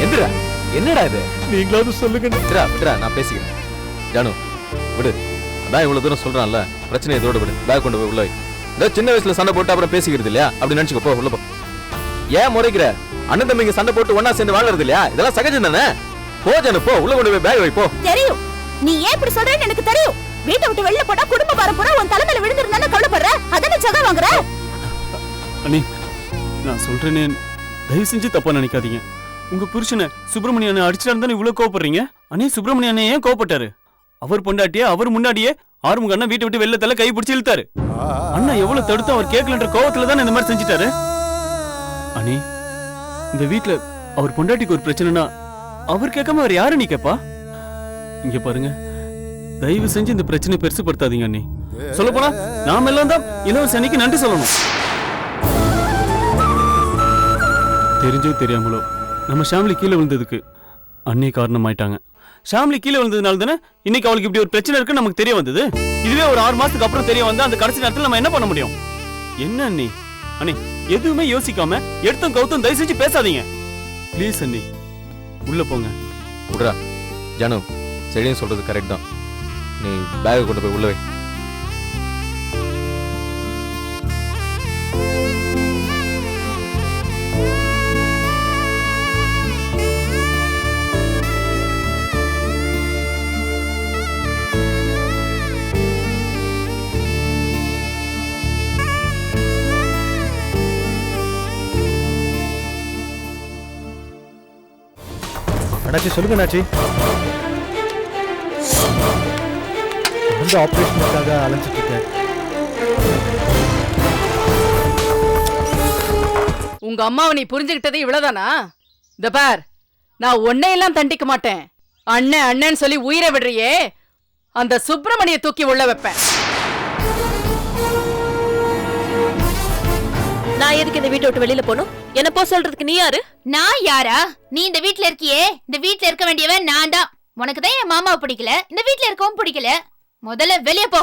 எந்திரா, என்னடா இது? நீங்களாவது சொல்லுங்க. நான் பேசிக்கிறேன். ஜானு விடு, அதான் இவ்வளவு தூரம் சொல்றான்ல, பிரச்சனை இதோட விடு. பேக் கொண்டு போய் உள்ள வை. ஏதோ சின்ன வயசுல சண்டை போட்டு அப்புறம் பேசிக்கிறது இல்லையா, அப்படி நினைச்சுக்கோ. போ உள்ள போ. ஏன் முறைக்கிற? அண்ணன் தம்பிங்க சண்டை போட்டு ஒன்னா சேர்ந்து வாழறது இல்லையா? இதெல்லாம் சகஜம் தானே. போ ஜானு, போ உள்ள கொண்டு போய் பேக் வை. போ. தெரியும் நீ ஏன் இப்படி சொல்றேன்னு எனக்கு தெரியும். வீட்டை விட்டு வெளில போனா குடும்ப பரப்புற உன் தலைமையில விழுந்துருந்தானே கவலைப்படுற. அதானே சகா வாங்குற. அண்ணி நான் சொல்றேனே, தயவு செஞ்சு தப்பா நினைக்காதீங்க. உங்க புருஷனை சுப்பிரமணியனை அடிச்சிட்டாரு தானே இவ்வளவு கோவப்படுறீங்க? அண்ணே சுப்பிரமணியனை ஏன் கோவப்பட்டாரு? அவர் பொண்டாட்டியே அவர் முன்னாடியே ஆறுமுக அண்ணன் வீட்டை விட்டு வெளில தள்ள கை பிடிச்சி இழுத்தாரு. அண்ணா எவ்வளவு தடுத்து அவர் கேட்கலன்ற கோவத்துல தான் இந்த மாதிரி செஞ்சுட்டாரு. அண்ணி இந்த வீட்டுல அவர் பொண்டாட்டிக்கு ஒரு பிரச்சனைனா அவர் கேட்காம அவர் யாரு நீ கேப்பா? இங்க பாருங்க, தயவு செஞ்சு இந்த பிரச்சனை பெருசுப்படுத்தாதீங்க அண்ணி. சொல்ல போனா நாம எல்லாம் தான் இளவரசி அன்னைக்கு நன்றி சொல்லணும். தெரிஞ்சோ தெரியாமலோ நம்ம ஷாம்லி கீழே விழுந்ததுக்கு அண்ணி காரணம் ஆயிட்டாங்க. ஷாம்லி கீழே விழுந்ததுனால தானே இன்னைக்கு அவளுக்கு இப்படி ஒரு பிரச்சனை இருக்குன்னு நமக்கு தெரிய வந்தது. இதுவே ஒரு 6 மாசத்துக்கு அப்புறம் தெரிய வந்தா அந்த கடைசி நேரத்தில் நம்ம என்ன பண்ண முடியும்? என்ன அண்ணி? அண்ணி எதுவுமே யோசிக்காம எடுத்தும் கவுத்தும் தயவு செஞ்சு பேசாதீங்க ப்ளீஸ். அண்ணி உள்ள போங்க. விடுறா ஜானு, செடியும் சொல்றது கரெக்ட் தான். நீ பேக் கொண்டு போய் உள்ள வை. அண்ணாச்சி சொல்லுங்க அண்ணாச்சி. அந்த ஆபரேஷனுக்காக அலைஞ்சிட்டு இருக்கேன். உங்க அம்மாவை நீ புரிஞ்சுக்கிட்டது இவ்வளவுதானா? இந்த பார், நான் உன்னையெல்லாம் தண்டிக்க மாட்டேன். அண்ணன் அண்ணன் சொல்லி உயிரை விடுறியே, அந்த சுப்பிரமணிய தூக்கி உள்ள வைப்பேன். நான் எதுக்கு இந்த வீட்டை விட்டு வெளியில போகணும்? என்ன போ சொல்றதுக்கு நீ யாரு? நான் யாரா? நீ இந்த வீட்ல இருக்கியே, இந்த வீட்ல இருக்க வேண்டியவன் நான் தான். உனக்கு தான் என் மாமாவை பிடிக்கல, இந்த வீட்ல இருக்கவும் பிடிக்கல. முதல்ல வெளியே போ.